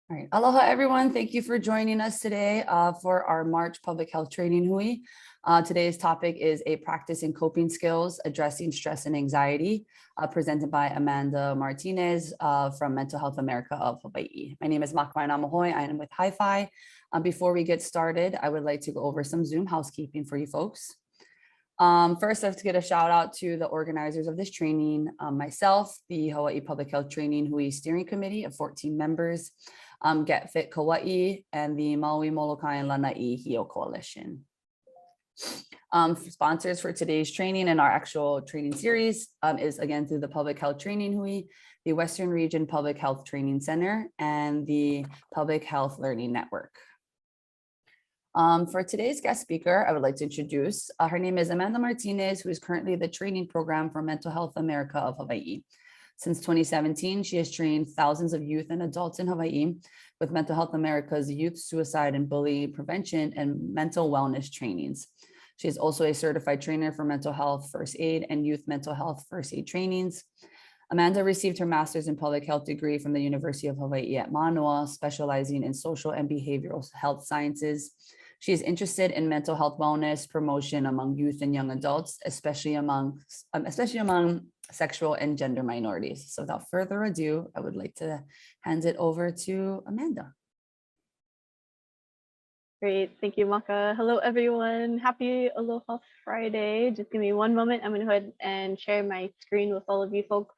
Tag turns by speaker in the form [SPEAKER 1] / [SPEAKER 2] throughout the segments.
[SPEAKER 1] All right. Aloha, everyone. Thank you for joining us today for our March Public Health Training Hui. Today's topic is a practice in coping skills, addressing stress and anxiety, presented by Amanda Martinez from Mental Health America of Hawaii. My name is Makawai Namahoe. I am with Hi-Fi. Before we get started, I would like to go over some Zoom housekeeping for you folks. First, I have to get a shout out to the organizers of this training, myself, the Hawaii Public Health Training Hui Steering Committee of 14 members, Get Fit Kauai, and the Maui Molokai and Lanai Hio Coalition. Sponsors for today's training and our actual training series is again through the Public Health Training Hui, the Western Region Public Health Training Center, and the Public Health Learning Network. For today's guest speaker, I would like to introduce, her name is Amanda Martinez, who is currently the training program for Mental Health America of Hawaii. Since 2017, she has trained thousands of youth and adults in Hawaii with Mental Health America's youth suicide and bullying prevention and mental wellness trainings. She is also a certified trainer for mental health first aid and youth mental health first aid trainings. Amanda received her master's in public health degree from the University of Hawaii at Manoa, specializing in social and behavioral health sciences. She is interested in mental health wellness promotion among youth and young adults, especially among sexual and gender minorities. So without further ado, I would like to hand it over to Amanda.
[SPEAKER 2] Great, thank you, Maka. Hello, everyone. Happy Aloha Friday. Just give me one moment. I'm going to go ahead and share my screen with all of you folks.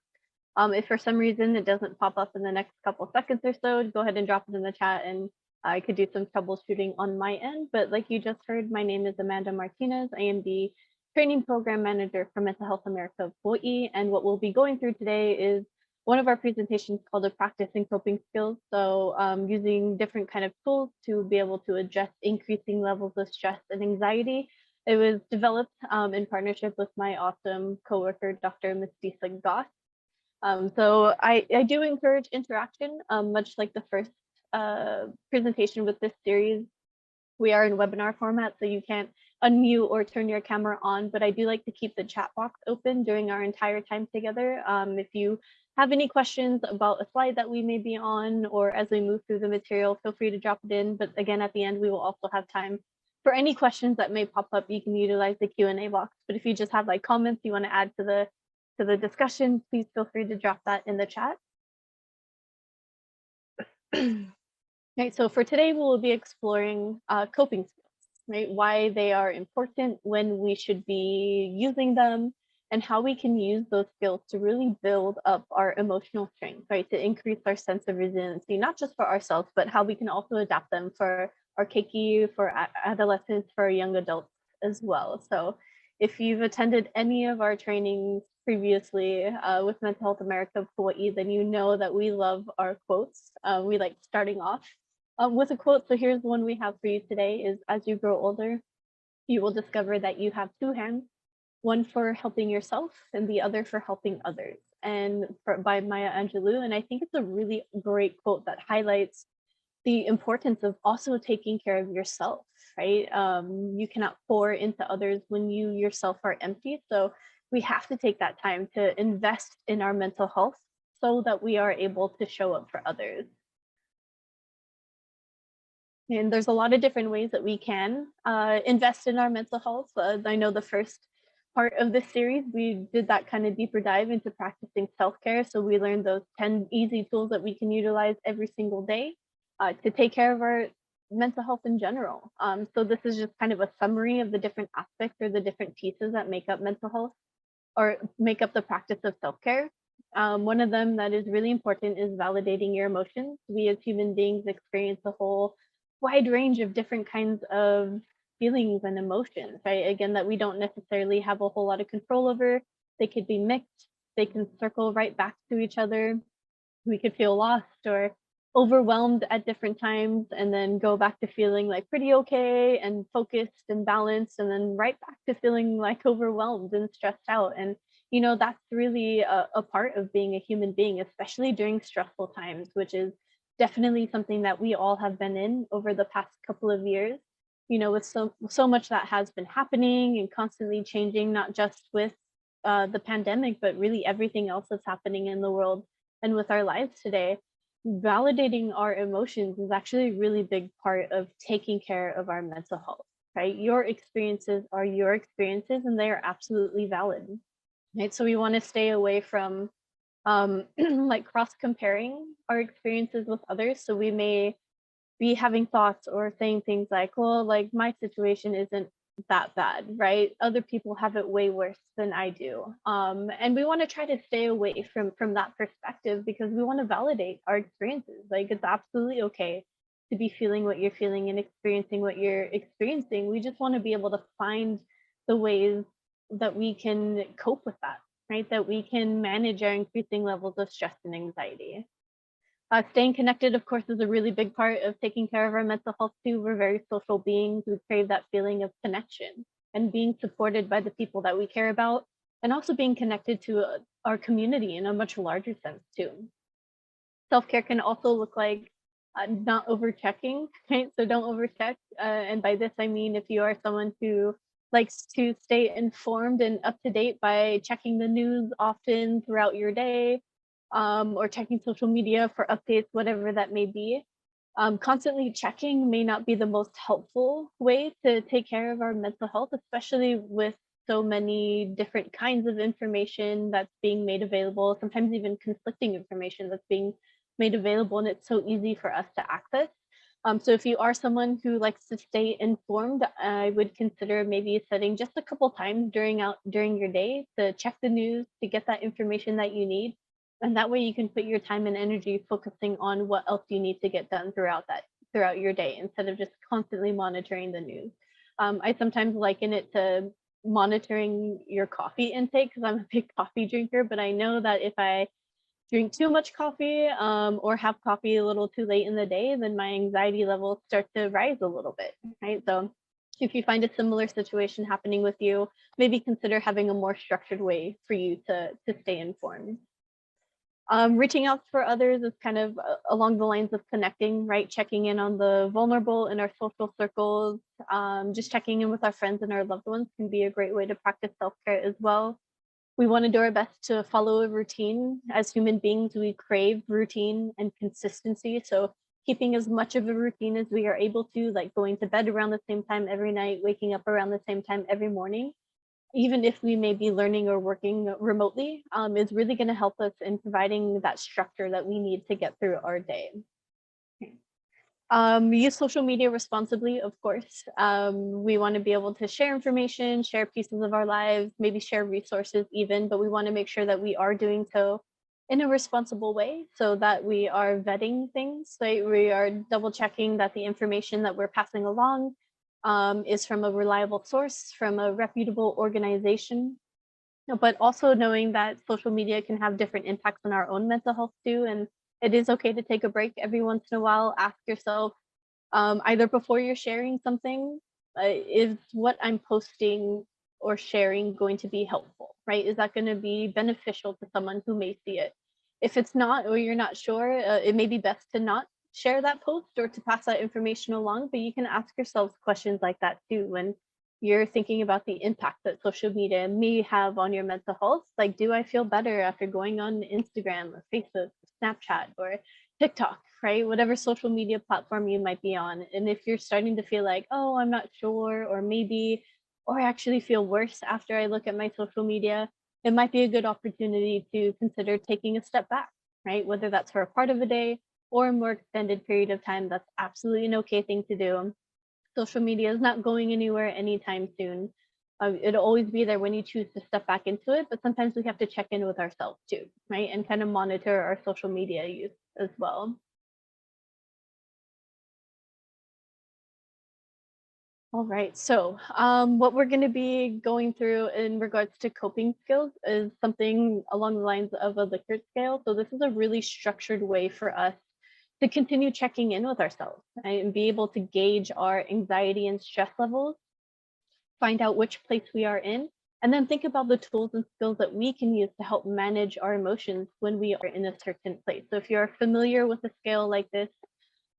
[SPEAKER 2] If for some reason it doesn't pop up in the next couple seconds or so, go ahead and drop it in the chat and I could do some troubleshooting on my end. But like you just heard, my name is Amanda Martinez. I am the training program manager for Mental Health America of Hawaii. And what we'll be going through today is one of our presentations called a practice in coping skills. So using different kind of tools to be able to address increasing levels of stress and anxiety. It was developed in partnership with my awesome coworker, Dr. Mistisa Goss. So I do encourage interaction, much like the first presentation with this series. We are in webinar format, so you can't unmute or turn your camera on, but I do like to keep the chat box open during our entire time together. If you have any questions about a slide that we may be on, or as we move through the material, feel free to drop it in. But again, at the end, we will also have time for any questions that may pop up. You can utilize the Q&A box, but if you just have like comments you want to add to the discussion, please feel free to drop that in the chat. Right, so for today, we'll be exploring coping skills, right? Why they are important, when we should be using them, and how we can use those skills to really build up our emotional strength, right? To increase our sense of resiliency, not just for ourselves, but how we can also adapt them for our keiki, for adolescents, for young adults as well. So if you've attended any of our trainings previously with Mental Health America of Hawaii, then you know that we love our quotes. We like starting off with a quote. So here's one we have for you today is, as you grow older, you will discover that you have two hands, one for helping yourself and the other for helping others. And by Maya Angelou. And I think it's a really great quote that highlights the importance of also taking care of yourself, right? You cannot pour into others when you yourself are empty. So we have to take that time to invest in our mental health so that we are able to show up for others. And there's a lot of different ways that we can invest in our mental health. I know the first part of this series, we did that kind of deeper dive into practicing self-care. So we learned those 10 easy tools that we can utilize every single day to take care of our mental health in general. So this is just kind of a summary of the different aspects or the different pieces that make up mental health or make up the practice of self-care. One of them that is really important is validating your emotions. We as human beings experience a whole wide range of different kinds of feelings and emotions, right? Again, that we don't necessarily have a whole lot of control over. They could be mixed. They can circle right back to each other. We could feel lost or overwhelmed at different times and then go back to feeling like pretty okay and focused and balanced, and then right back to feeling like overwhelmed and stressed out. And you know, that's really a part of being a human being, especially during stressful times, which is definitely something that we all have been in over the past couple of years, you know, with so much that has been happening and constantly changing, not just with the pandemic, but really everything else that's happening in the world and with our lives today. validating our emotions is actually a really big part of taking care of our mental health, right? Your experiences are your experiences and they are absolutely valid, right? So we want to stay away from like cross comparing our experiences with others. So we may be having thoughts or saying things like, well, like my situation isn't that bad, right? Other people have it way worse than I do. And we want to try to stay away from that perspective because we want to validate our experiences. Like it's absolutely okay to be feeling what you're feeling and experiencing what you're experiencing. We just want to be able to find the ways that we can cope with that, right? That we can manage our increasing levels of stress and anxiety. Staying connected, of course, is a really big part of taking care of our mental health too. We're very social beings. We crave that feeling of connection and being supported by the people that we care about, and also being connected to our community in a much larger sense too. Self-care can also look like not over checking, right? So don't overcheck. And by this, I mean if you are someone who likes to stay informed and up to date by checking the news often throughout your day, or checking social media for updates, whatever that may be. Constantly checking may not be the most helpful way to take care of our mental health, especially with so many different kinds of information that's being made available, sometimes even conflicting information that's being made available, and it's so easy for us to access. So if you are someone who likes to stay informed, I would consider maybe setting just a couple times during your day to check the news to get that information that you need, and that way you can put your time and energy focusing on what else you need to get done throughout your day instead of just constantly monitoring the news. I sometimes liken it to monitoring your coffee intake because I'm a big coffee drinker, but I know that if I drink too much coffee, or have coffee a little too late in the day, then my anxiety levels start to rise a little bit, right? So if you find a similar situation happening with you, maybe consider having a more structured way for you to stay informed. Reaching out for others is kind of along the lines of connecting, right? Checking in on the vulnerable in our social circles, just checking in with our friends and our loved ones can be a great way to practice self-care as well. We want to do our best to follow a routine. As human beings, we crave routine and consistency. So keeping as much of a routine as we are able to, like going to bed around the same time every night, waking up around the same time every morning, even if we may be learning or working remotely, is really going to help us in providing that structure that we need to get through our day. Use social media responsibly, of course. We want to be able to share information, share pieces of our lives, maybe share resources even, but we want to make sure that we are doing so in a responsible way so that we are vetting things, right? We are double checking that the information that we're passing along is from a reliable source, from a reputable organization, but also knowing that social media can have different impacts on our own mental health too. And it is okay to take a break every once in a while. Ask yourself, either before you're sharing something, is what I'm posting or sharing going to be helpful, right? Is that going to be beneficial to someone who may see it? If it's not, or you're not sure, it may be best to not share that post or to pass that information along, but you can ask yourselves questions like that too when you're thinking about the impact that social media may have on your mental health. Like, do I feel better after going on Instagram or Facebook, or Snapchat, or TikTok, right? Whatever social media platform you might be on. And if you're starting to feel like, oh, I'm not sure, or maybe, or I actually feel worse after I look at my social media, it might be a good opportunity to consider taking a step back, right? Whether that's for a part of a day or a more extended period of time, that's absolutely an okay thing to do. Social media is not going anywhere anytime soon. It'll always be there when you choose to step back into it, but sometimes we have to check in with ourselves too, right? And kind of monitor our social media use as well. All right, so what we're going to be going through in regards to coping skills is something along the lines of a Likert scale. So this is a really structured way for us to continue checking in with ourselves, right? And be able to gauge our anxiety and stress levels, find out which place we are in, and then think about the tools and skills that we can use to help manage our emotions when we are in a certain place. So if you're familiar with a scale like this,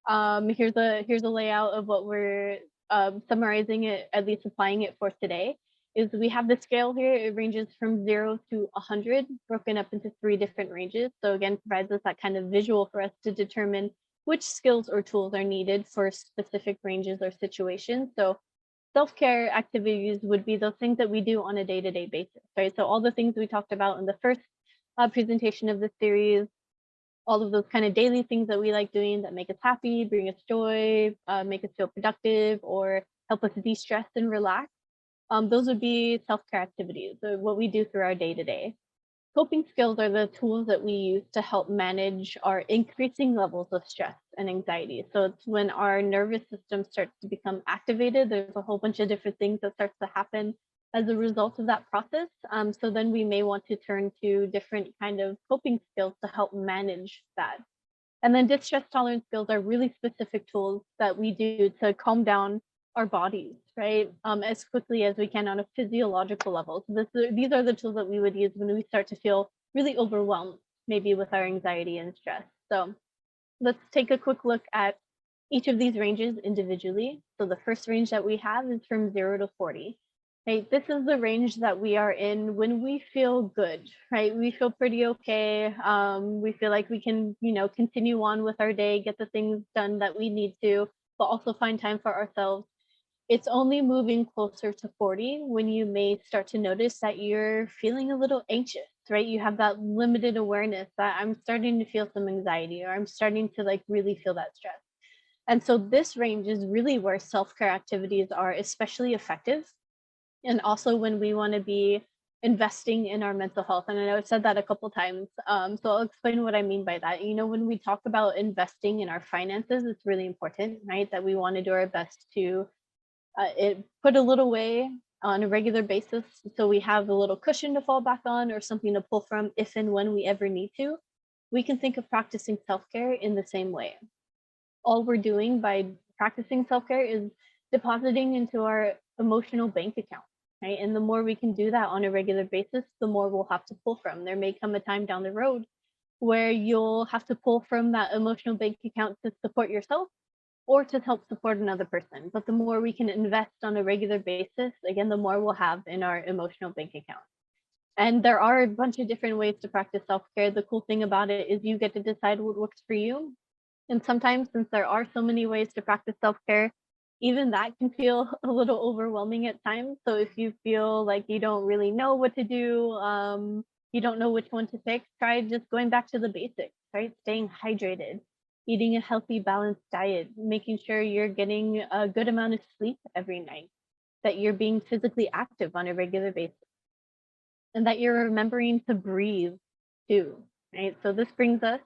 [SPEAKER 2] here's a layout of what we're summarizing it, at least applying it for today. is we have the scale here. It ranges from 0 to 100, broken up into 3 different ranges. So again, provides us that kind of visual for us to determine which skills or tools are needed for specific ranges or situations. So self-care activities would be those things that we do on a day-to-day basis, right? So all the things we talked about in the first presentation of the series, all of those kind of daily things that we like doing that make us happy, bring us joy, make us feel productive, or help us de-stress and relax. Those would be self-care activities, so what we do through our day-to-day. Coping skills are the tools that we use to help manage our increasing levels of stress and anxiety. So it's when our nervous system starts to become activated, there's a whole bunch of different things that starts to happen as a result of that process. So then we may want to turn to different kind of coping skills to help manage that. And then distress tolerance skills are really specific tools that we do to calm down our bodies, right? As quickly as we can on a physiological level. So these are the tools that we would use when we start to feel really overwhelmed, maybe with our anxiety and stress. So let's take a quick look at each of these ranges individually. So the first range that we have is from 0 to 40. Right, this is the range that we are in when we feel good, right? We feel pretty okay. We feel like we can, continue on with our day, get the things done that we need to, but also find time for ourselves. It's only moving closer to 40 when you may start to notice that you're feeling a little anxious, right? You have that limited awareness that I'm starting to feel some anxiety, or I'm starting to like really feel that stress. And so this range is really where self-care activities are especially effective, and also when we want to be investing in our mental health. And I know I've said that a couple times, so I'll explain what I mean by that. When we talk about investing in our finances, it's really important, right, that we want to do our best to put a little away on a regular basis, so we have a little cushion to fall back on or something to pull from if and when we ever need to. We can think of practicing self-care in the same way. All we're doing by practicing self-care is depositing into our emotional bank account, right? And the more we can do that on a regular basis, the more we'll have to pull from. There may come a time down the road where you'll have to pull from that emotional bank account to support yourself or to help support another person. But the more we can invest on a regular basis, again, the more we'll have in our emotional bank account. And there are a bunch of different ways to practice self-care. The cool thing about it is you get to decide what works for you. And sometimes, since there are so many ways to practice self-care, even that can feel a little overwhelming at times. So if you feel like you don't really know what to do, you don't know which one to pick, try just going back to the basics, right? Staying hydrated, eating a healthy, balanced diet, making sure you're getting a good amount of sleep every night, that you're being physically active on a regular basis, and that you're remembering to breathe too, right? So this brings us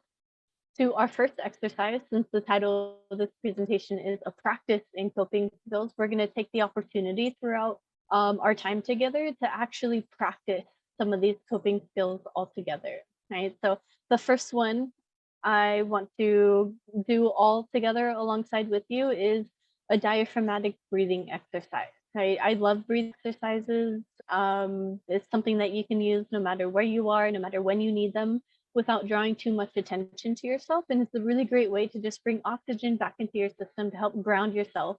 [SPEAKER 2] to our first exercise. Since the title of this presentation is a practice in coping skills, we're going to take the opportunity throughout our time together to actually practice some of these coping skills all together, right? So the first one I want to do all together alongside with you is a diaphragmatic breathing exercise. Right? I love breathing exercises. It's something that you can use no matter where you are, no matter when you need them, without drawing too much attention to yourself. And it's a really great way to just bring oxygen back into your system to help ground yourself.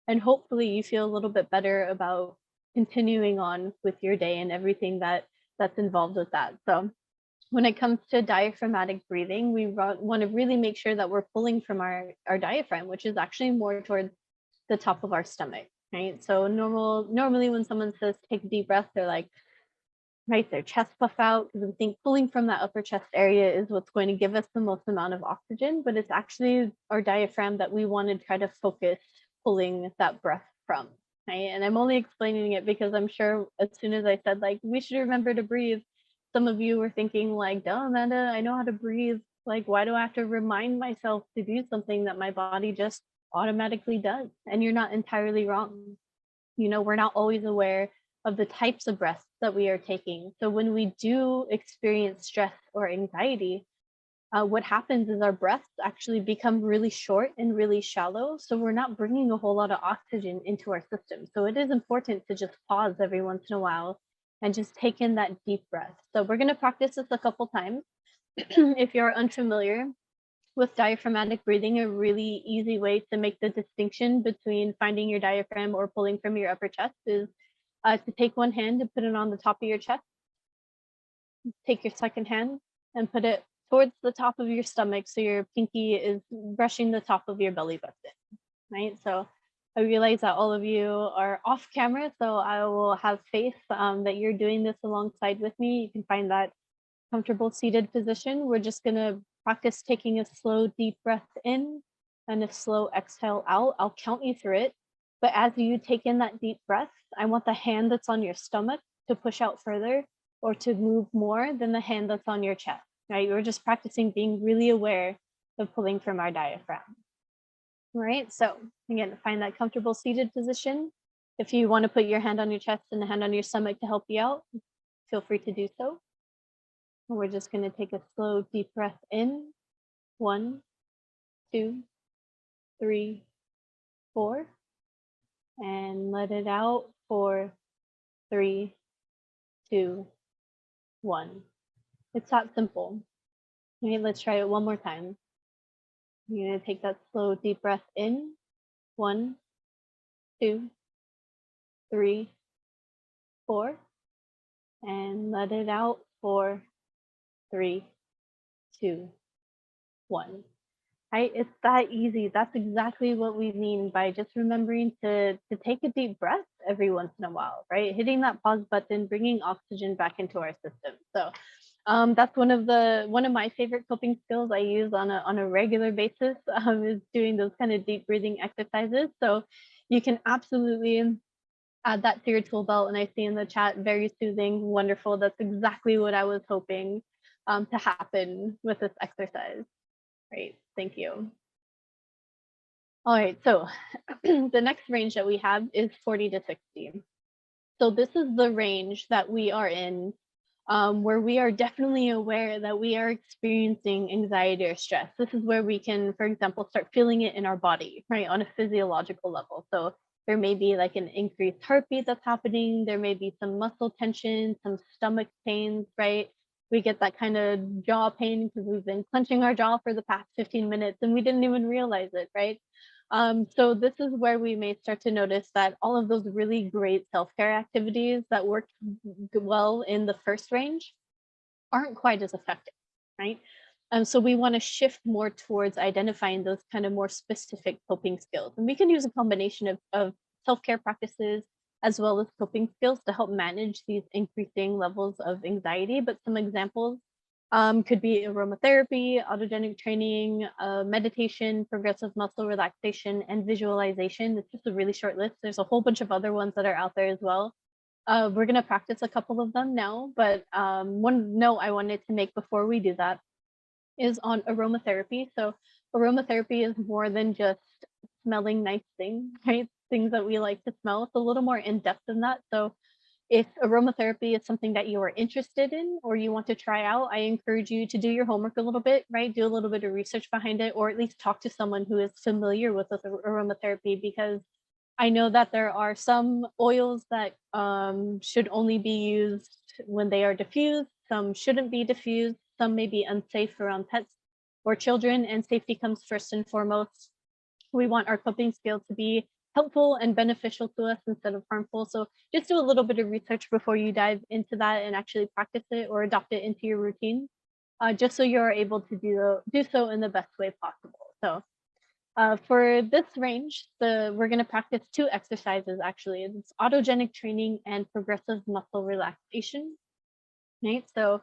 [SPEAKER 2] And hopefully you feel a little bit better about continuing on with your day and everything that's involved with that. So when it comes to diaphragmatic breathing, we want to really make sure that we're pulling from our diaphragm, which is actually more towards the top of our stomach, right? So normally when someone says take a deep breath, they're like, right, their chest puff out, because we think pulling from that upper chest area is what's going to give us the most amount of oxygen, but it's actually our diaphragm that we want to try to focus pulling that breath from, right? And I'm only explaining it because I'm sure as soon as I said like we should remember to breathe, some of you were thinking like, duh, Amanda, I know how to breathe. Like, why do I have to remind myself to do something that my body just automatically does? And you're not entirely wrong. We're not always aware of the types of breaths that we are taking. So when we do experience stress or anxiety, what happens is our breaths actually become really short and really shallow. So we're not bringing a whole lot of oxygen into our system. So it is important to just pause every once in a while and just take in that deep breath. So we're going to practice this a couple times. If you're unfamiliar with diaphragmatic breathing, a really easy way to make the distinction between finding your diaphragm or pulling from your upper chest is to take one hand and put it on the top of your chest. Take your second hand and put it towards the top of your stomach, so your pinky is brushing the top of your belly button, right? So I realize that all of you are off camera, so I will have faith that you're doing this alongside with me. You can find that comfortable seated position. We're just gonna practice taking a slow, deep breath in and a slow exhale out. I'll count you through it. But as you take in that deep breath, I want the hand that's on your stomach to push out further or to move more than the hand that's on your chest, right? We're just practicing being really aware of pulling from our diaphragm. All right, so again, find that comfortable seated position. If you want to put your hand on your chest and a hand on your stomach to help you out, feel free to do so. And we're just going to take a slow, deep breath in. 1, 2, 3, 4. And let it out. 4, 3, 2, 1. It's that simple. Okay, let's try it one more time. You're going to take that slow, deep breath in. 1, 2, 3, 4. And let it out. 4, 3, 2, 1. Right? It's that easy. That's exactly what we mean by just remembering to take a deep breath every once in a while, right? Hitting that pause button, bringing oxygen back into our system. So that's one of my favorite coping skills I use on a regular basis, is doing those kind of deep breathing exercises. So you can absolutely add that to your tool belt. And I see in the chat, very soothing, wonderful. That's exactly what I was hoping to happen with this exercise. Great, thank you. All right, so the next range that we have is 40 to 60. So this is the range that we are in, where we are definitely aware that we are experiencing anxiety or stress. This is where we can, for example, start feeling it in our body, right, on a physiological level. So there may be like an increased heartbeat that's happening. There may be some muscle tension, some stomach pains, right? We get that kind of jaw pain because we've been clenching our jaw for the past 15 minutes and we didn't even realize it, right? So this is where we may start to notice that all of those really great self-care activities that worked well in the first range aren't quite as effective, right? So we want to shift more towards identifying those kind of more specific coping skills. And we can use a combination of self-care practices as well as coping skills to help manage these increasing levels of anxiety. But some examples could be aromatherapy, autogenic training, meditation, progressive muscle relaxation, and visualization. It's just a really short list. There's a whole bunch of other ones that are out there as well. We're going to practice a couple of them now, but one note I wanted to make before we do that is on aromatherapy. So aromatherapy is more than just smelling nice things, right? Things that we like to smell. It's a little more in depth than that. So if aromatherapy is something that you are interested in or you want to try out, I encourage you to do your homework a little bit, right? Do a little bit of research behind it, or at least talk to someone who is familiar with aromatherapy, because I know that there are some oils that should only be used when they are diffused. Some shouldn't be diffused. Some may be unsafe around pets or children, and safety comes first and foremost. We want our coping skills to be helpful and beneficial to us instead of harmful. So just do a little bit of research before you dive into that and actually practice it or adopt it into your routine, just so you're able to do so in the best way possible. So for this range, we're going to practice 2 exercises actually. It's autogenic training and progressive muscle relaxation. Right. So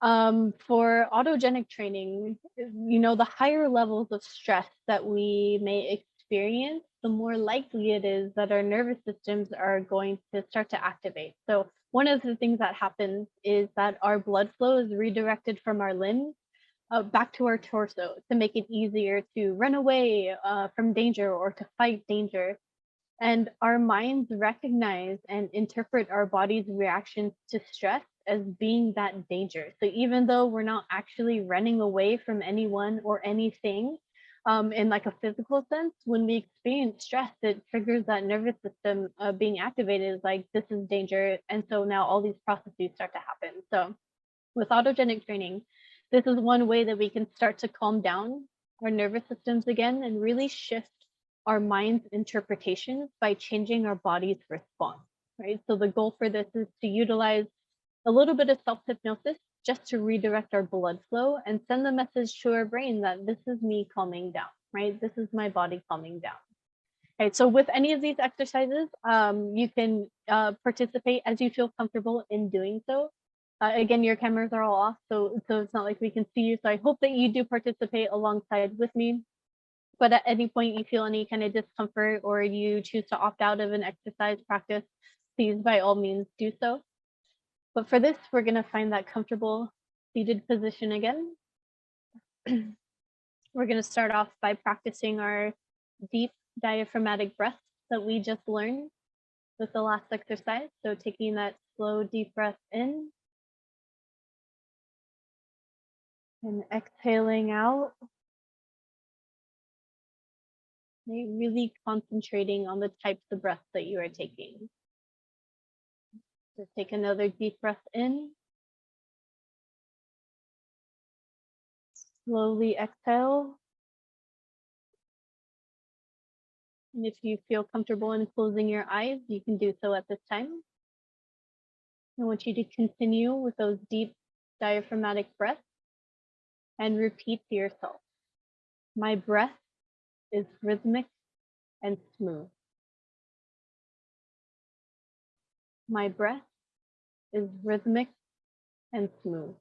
[SPEAKER 2] for autogenic training, the higher levels of stress that we may experience, the more likely it is that our nervous systems are going to start to activate. So one of the things that happens is that our blood flow is redirected from our limbs back to our torso to make it easier to run away from danger or to fight danger. And our minds recognize and interpret our body's reactions to stress as being that danger. So even though we're not actually running away from anyone or anything in like a physical sense, when we experience stress, it triggers that nervous system being activated, like this is danger. And so now all these processes start to happen. So with autogenic training, this is one way that we can start to calm down our nervous systems again and really shift our mind's interpretations by changing our body's response, right? So the goal for this is to utilize a little bit of self-hypnosis just to redirect our blood flow and send the message to our brain that this is me calming down, right? This is my body calming down. Okay, so with any of these exercises, you can participate as you feel comfortable in doing so. Again, your cameras are all off, so it's not like we can see you. So I hope that you do participate alongside with me. But at any point you feel any kind of discomfort or you choose to opt out of an exercise practice, please by all means do so. But for this, we're going to find that comfortable seated position again. We're going to start off by practicing our deep diaphragmatic breath that we just learned with the last exercise. So taking that slow, deep breath in and exhaling out. Really concentrating on the types of breaths that you are taking. So take another deep breath in. Slowly exhale. And if you feel comfortable in closing your eyes, you can do so at this time. I want you to continue with those deep diaphragmatic breaths and repeat to yourself. My breath is rhythmic and smooth. My breath is rhythmic and smooth.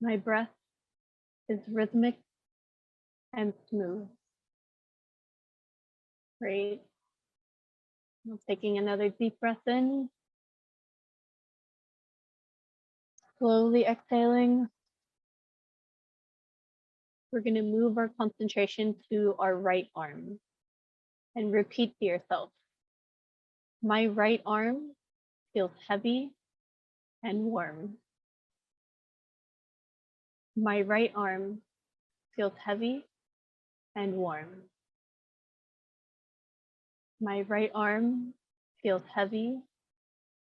[SPEAKER 2] My breath is rhythmic and smooth. Great. Now taking another deep breath in. Slowly exhaling. We're going to move our concentration to our right arm and repeat to yourself. My right arm feels heavy and warm. My right arm feels heavy and warm. My right arm feels heavy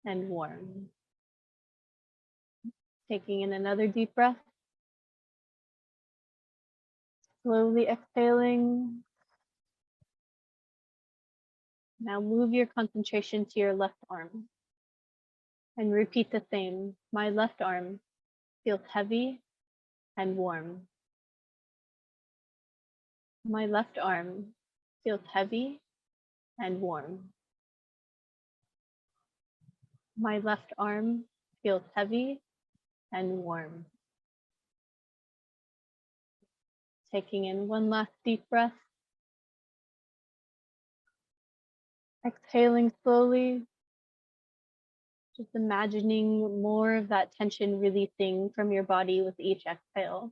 [SPEAKER 2] and warm. Taking in another deep breath. Slowly exhaling. Now move your concentration to your left arm and repeat the same. My left arm feels heavy and warm. My left arm feels heavy and warm. My left arm feels heavy and warm. Taking in one last deep breath. Exhaling slowly. Just imagining more of that tension releasing from your body with each exhale.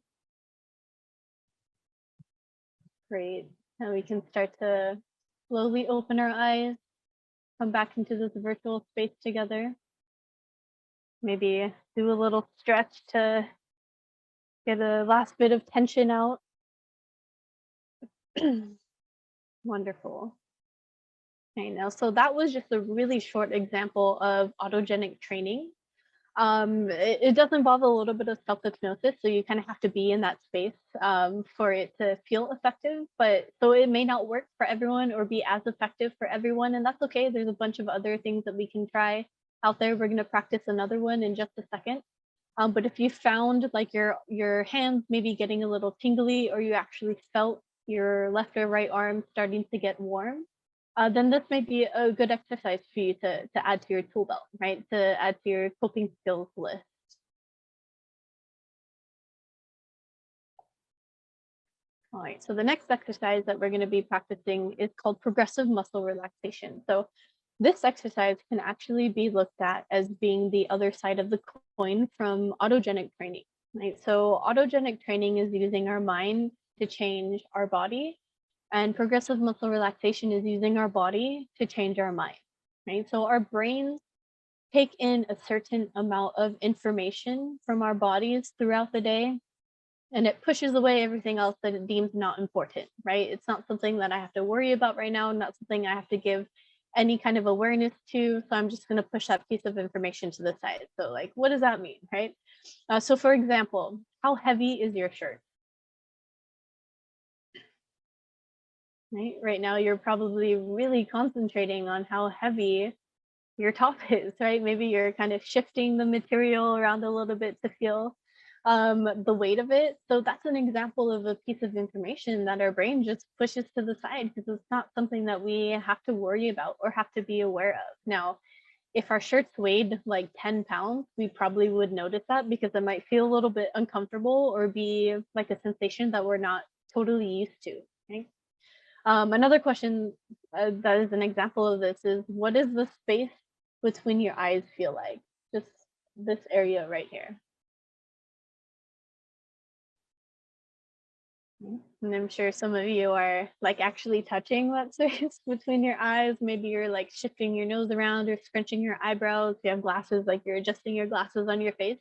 [SPEAKER 2] Great. Now we can start to slowly open our eyes, come back into this virtual space together. Maybe do a little stretch to get a last bit of tension out. Wonderful. Okay, now, so that was just a really short example of autogenic training. It does involve a little bit of self-hypnosis, so you kind of have to be in that space for it to feel effective. But so it may not work for everyone or be as effective for everyone, and that's okay. There's a bunch of other things that we can try out there. We're going to practice another one in just a second. But if you found like your hands maybe getting a little tingly, or you actually felt your left or right arm starting to get warm, then this might be a good exercise for you to add to your tool belt, right? To add to your coping skills list. All right, so the next exercise that we're going to be practicing is called progressive muscle relaxation. So this exercise can actually be looked at as being the other side of the coin from autogenic training, right? So autogenic training is using our mind to change our body, and progressive muscle relaxation is using our body to change our mind, right? So our brains take in a certain amount of information from our bodies throughout the day, and it pushes away everything else that it deems not important, right? It's not something that I have to worry about right now, not something I have to give any kind of awareness to. So I'm just going to push that piece of information to the side. So like, what does that mean, right? So for example, how heavy is your shirt? right? Right now, you're probably really concentrating on how heavy your top is, right? Maybe you're kind of shifting the material around a little bit to feel the weight of it. So that's an example of a piece of information that our brain just pushes to the side because it's not something that we have to worry about or have to be aware of. Now, if our shirts weighed like 10 pounds, we probably would notice that because it might feel a little bit uncomfortable or be like a sensation that we're not totally used to. Okay? Another question that is an example of this is, what does the space between your eyes feel like? Just this area right here. And I'm sure some of you are like actually touching that space between your eyes. Maybe you're like shifting your nose around or scrunching your eyebrows. If you have glasses, like you're adjusting your glasses on your face.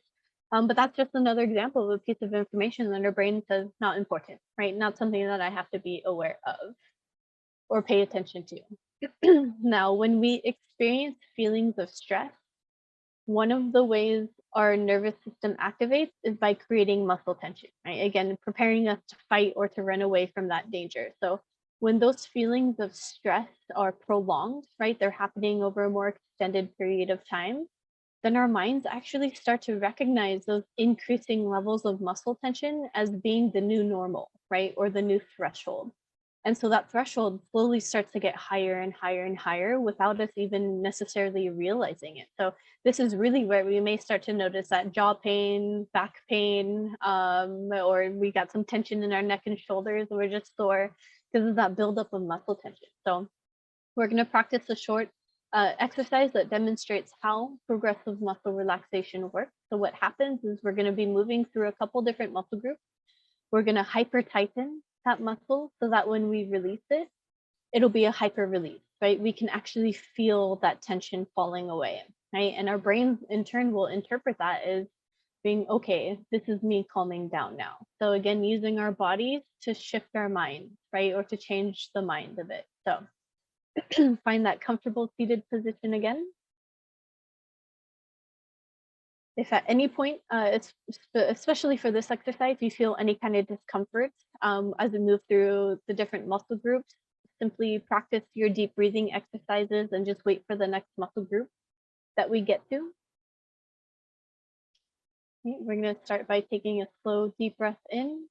[SPEAKER 2] But that's just another example of a piece of information that our brain says not important, right? Not something that I have to be aware of or pay attention to. Now, when we experience feelings of stress, one of the ways our nervous system activates is by creating muscle tension, right? Again, preparing us to fight or to run away from that danger. So when those feelings of stress are prolonged, right, they're happening over a more extended period of time, then our minds actually start to recognize those increasing levels of muscle tension as being the new normal, right, or the new threshold. And so that threshold slowly starts to get higher and higher and higher without us even necessarily realizing it. So this is really where we may start to notice that jaw pain, back pain, or we got some tension in our neck and shoulders, and we're just sore because of that buildup of muscle tension. So we're going to practice a short exercise that demonstrates how progressive muscle relaxation works. So what happens is we're going to be moving through a couple different muscle groups. We're going to hyper tighten that muscle so that when we release it, it'll be a hyper release, right? We can actually feel that tension falling away, right? And our brains in turn will interpret that as being, okay, this is me calming down now. So again, using our bodies to shift our mind, right? Or to change the mind of it. So find that comfortable seated position again. If at any point, especially for this exercise, you feel any kind of discomfort as we move through the different muscle groups, simply practice your deep breathing exercises and just wait for the next muscle group that we get to. Okay, we're going to start by taking a slow, deep breath in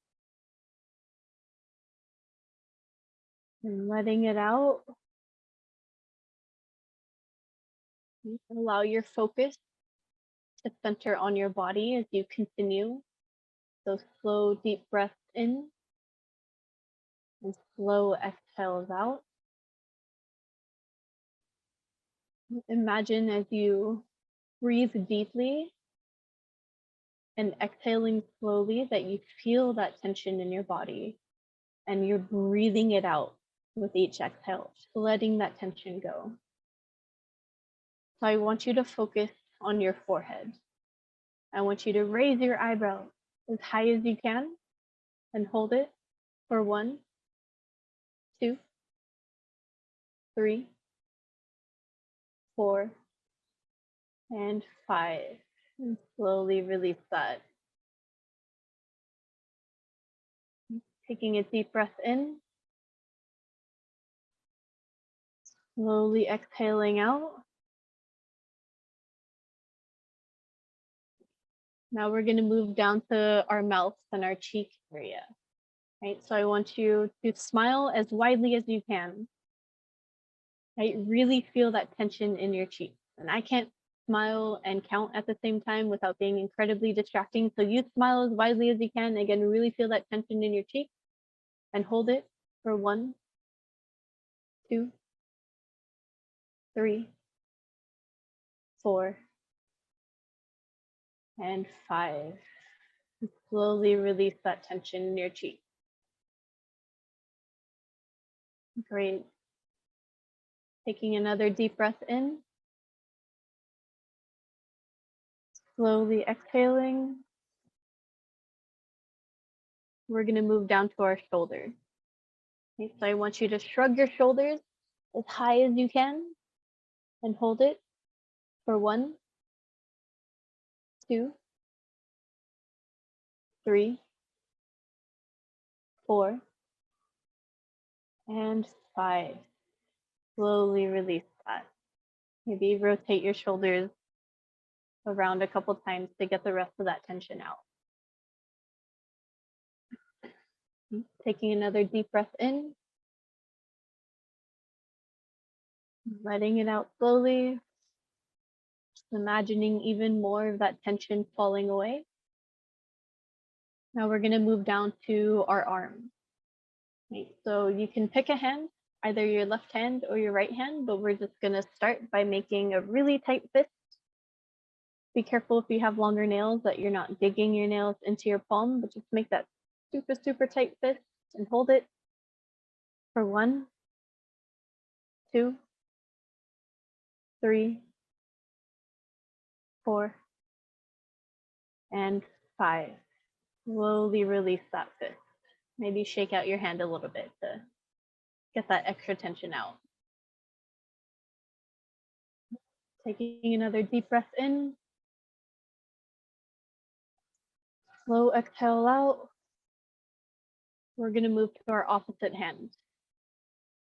[SPEAKER 2] and letting it out. Allow your focus to center on your body as you continue those slow, deep breaths in and slow exhales out. Imagine as you breathe deeply and exhaling slowly that you feel that tension in your body and you're breathing it out with each exhale, just letting that tension go. So I want you to focus on your forehead. I want you to raise your eyebrows as high as you can and hold it for 1, 2, 3, 4, and 5. And slowly release that. Taking a deep breath in. Slowly exhaling out. Now we're going to move down to our mouth and our cheek area. Right? So I want you to smile as widely as you can. Right? Really feel that tension in your cheeks. And I can't smile and count at the same time without being incredibly distracting. So you smile as widely as you can. Again, really feel that tension in your cheeks and hold it for 1, 2, 3, 4, and 5. Slowly release that tension in your cheek. Great. Taking another deep breath in. Slowly exhaling. We're going to move down to our shoulders. Okay, so I want you to shrug your shoulders as high as you can and hold it for 1, 2, 3, 4, and 5. Slowly release that. Maybe rotate your shoulders around a couple times to get the rest of that tension out. Taking another deep breath in, letting it out slowly, just imagining even more of that tension falling away. Now we're going to move down to our arms. Right? So you can pick a hand, either your left hand or your right hand, but we're just going to start by making a really tight fist. Be careful if you have longer nails that you're not digging your nails into your palm, but just make that super, super tight fist and hold it for 1, 2, 3, 4, and 5. Slowly release that fist. Maybe shake out your hand a little bit to get that extra tension out. Taking another deep breath in. Slow exhale out. We're going to move to our opposite hand.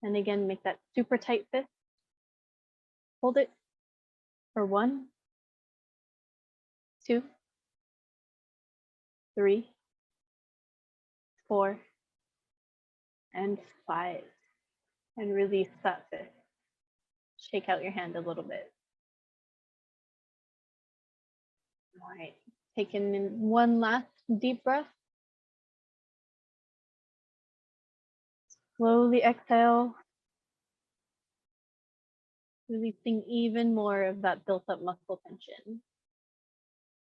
[SPEAKER 2] And again, make that super tight fist. Hold it for 1, 2, 3, 4, and 5. And release that fist. Shake out your hand a little bit. All right, taking in one last deep breath. Slowly exhale. Releasing even more of that built up muscle tension.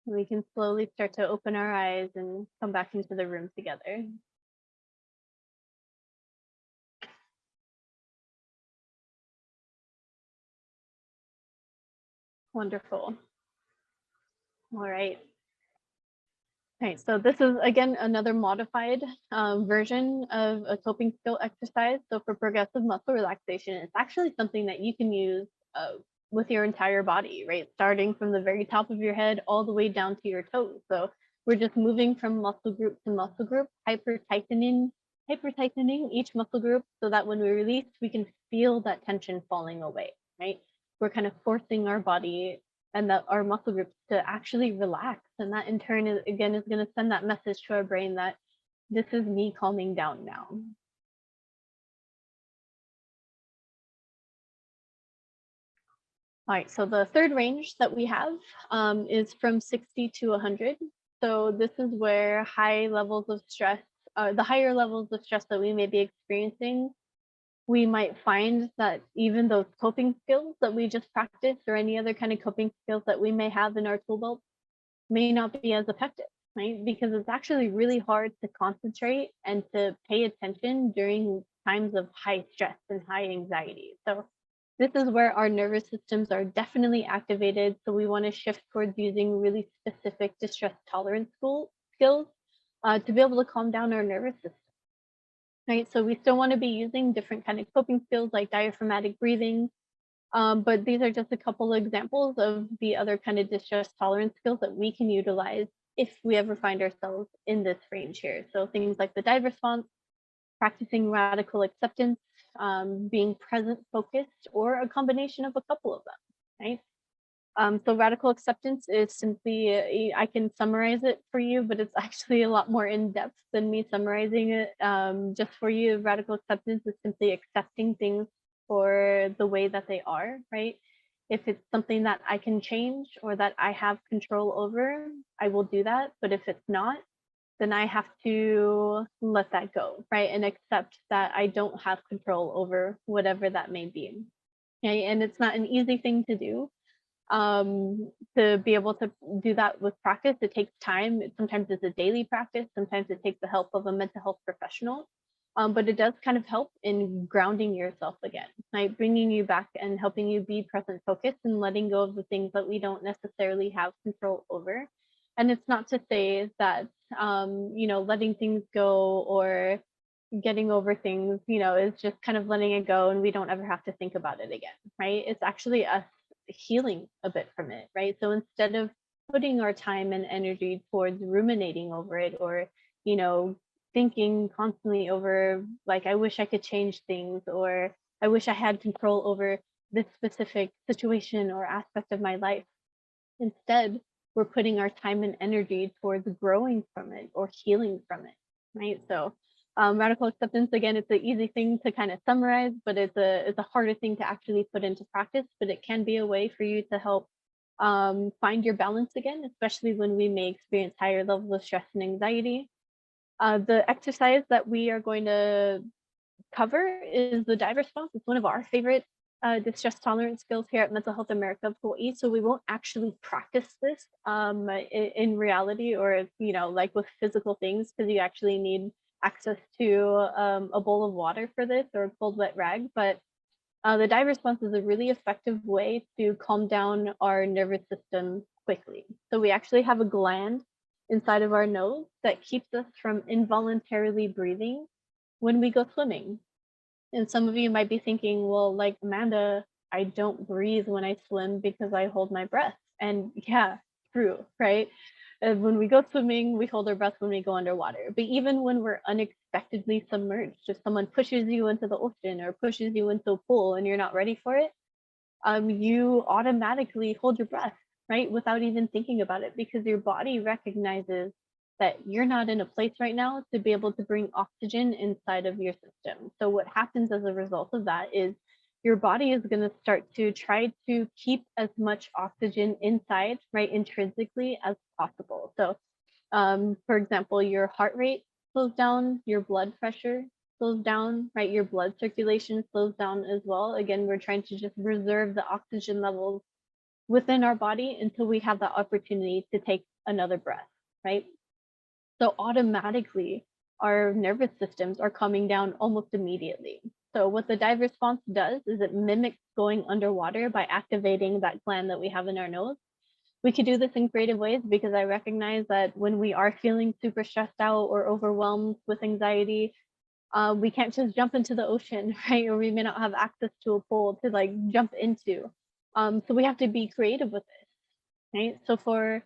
[SPEAKER 2] We can slowly start to open our eyes and come back into the room together. Wonderful. All right. Okay, so this is again another modified version of a coping skill exercise. So for progressive muscle relaxation, it's actually something that you can use with your entire body, right? Starting from the very top of your head all the way down to your toes. So we're just moving from muscle group to muscle group, hyper tightening each muscle group so that when we release, we can feel that tension falling away, right? We're kind of forcing our body and that our muscle groups to actually relax. And that in turn is going to send that message to our brain that this is me calming down now. All right, so the third range that we have is from 60 to 100. So this is where high levels of stress, the higher levels of stress that we may be experiencing, we might find that even those coping skills that we just practiced or any other kind of coping skills that we may have in our tool belt may not be as effective, right? Because it's actually really hard to concentrate and to pay attention during times of high stress and high anxiety. So this is where our nervous systems are definitely activated. So we want to shift towards using really specific distress tolerance skills to be able to calm down our nervous system. Right, so we still want to be using different kind of coping skills like diaphragmatic breathing, but these are just a couple of examples of the other kind of distress tolerance skills that we can utilize if we ever find ourselves in this range here. So things like the dive response, practicing radical acceptance, being present focused, or a combination of a couple of them, right? So radical acceptance is simply, I can summarize it for you, but it's actually a lot more in depth than me summarizing it just for you. Radical acceptance is simply accepting things for the way that they are, right? If it's something that I can change or that I have control over, I will do that. But if it's not, then I have to let that go, right? And accept that I don't have control over whatever that may be. Okay? And it's not an easy thing to do. To be able to do that with practice, it takes time. Sometimes it's a daily practice. Sometimes it takes the help of a mental health professional. But it does kind of help in grounding yourself again, right? Bringing you back and helping you be present focused and letting go of the things that we don't necessarily have control over. And it's not to say that, letting things go or getting over things, is just kind of letting it go and we don't ever have to think about it again, right? It's actually us healing a bit from it, right? So instead of putting our time and energy towards ruminating over it or, thinking constantly over, like, I wish I could change things, or I wish I had control over this specific situation or aspect of my life. Instead, we're putting our time and energy towards growing from it or healing from it, right? So, radical acceptance, again, it's an easy thing to kind of summarize, but it's a harder thing to actually put into practice. But it can be a way for you to help find your balance again, especially when we may experience higher levels of stress and anxiety. The exercise that we are going to cover is the dive response. It's one of our favorite distress tolerance skills here at Mental Health America of Hawaii. So we won't actually practice this in reality, or like with physical things, because you actually need access to a bowl of water for this, or a cold wet rag. But the dive response is a really effective way to calm down our nervous system quickly. So we actually have a gland inside of our nose that keeps us from involuntarily breathing when we go swimming. And some of you might be thinking, well, like, Amanda, I don't breathe when I swim because I hold my breath. And yeah, true, right? When we go swimming, we hold our breath when we go underwater. But even when we're unexpectedly submerged, if someone pushes you into the ocean or pushes you into a pool and you're not ready for it, you automatically hold your breath, right? Without even thinking about it, because your body recognizes that you're not in a place right now to be able to bring oxygen inside of your system. So what happens as a result of that is your body is going to start to try to keep as much oxygen inside, right, intrinsically as possible. So, for example, your heart rate slows down, your blood pressure slows down, right? Your blood circulation slows down as well. Again, we're trying to just reserve the oxygen levels within our body until we have the opportunity to take another breath, right? So automatically, our nervous systems are coming down almost immediately. So what the dive response does is it mimics going underwater by activating that gland that we have in our nose. We could do this in creative ways, because I recognize that when we are feeling super stressed out or overwhelmed with anxiety, we can't just jump into the ocean, right? Or we may not have access to a pool to like jump into. So we have to be creative with this, right? So for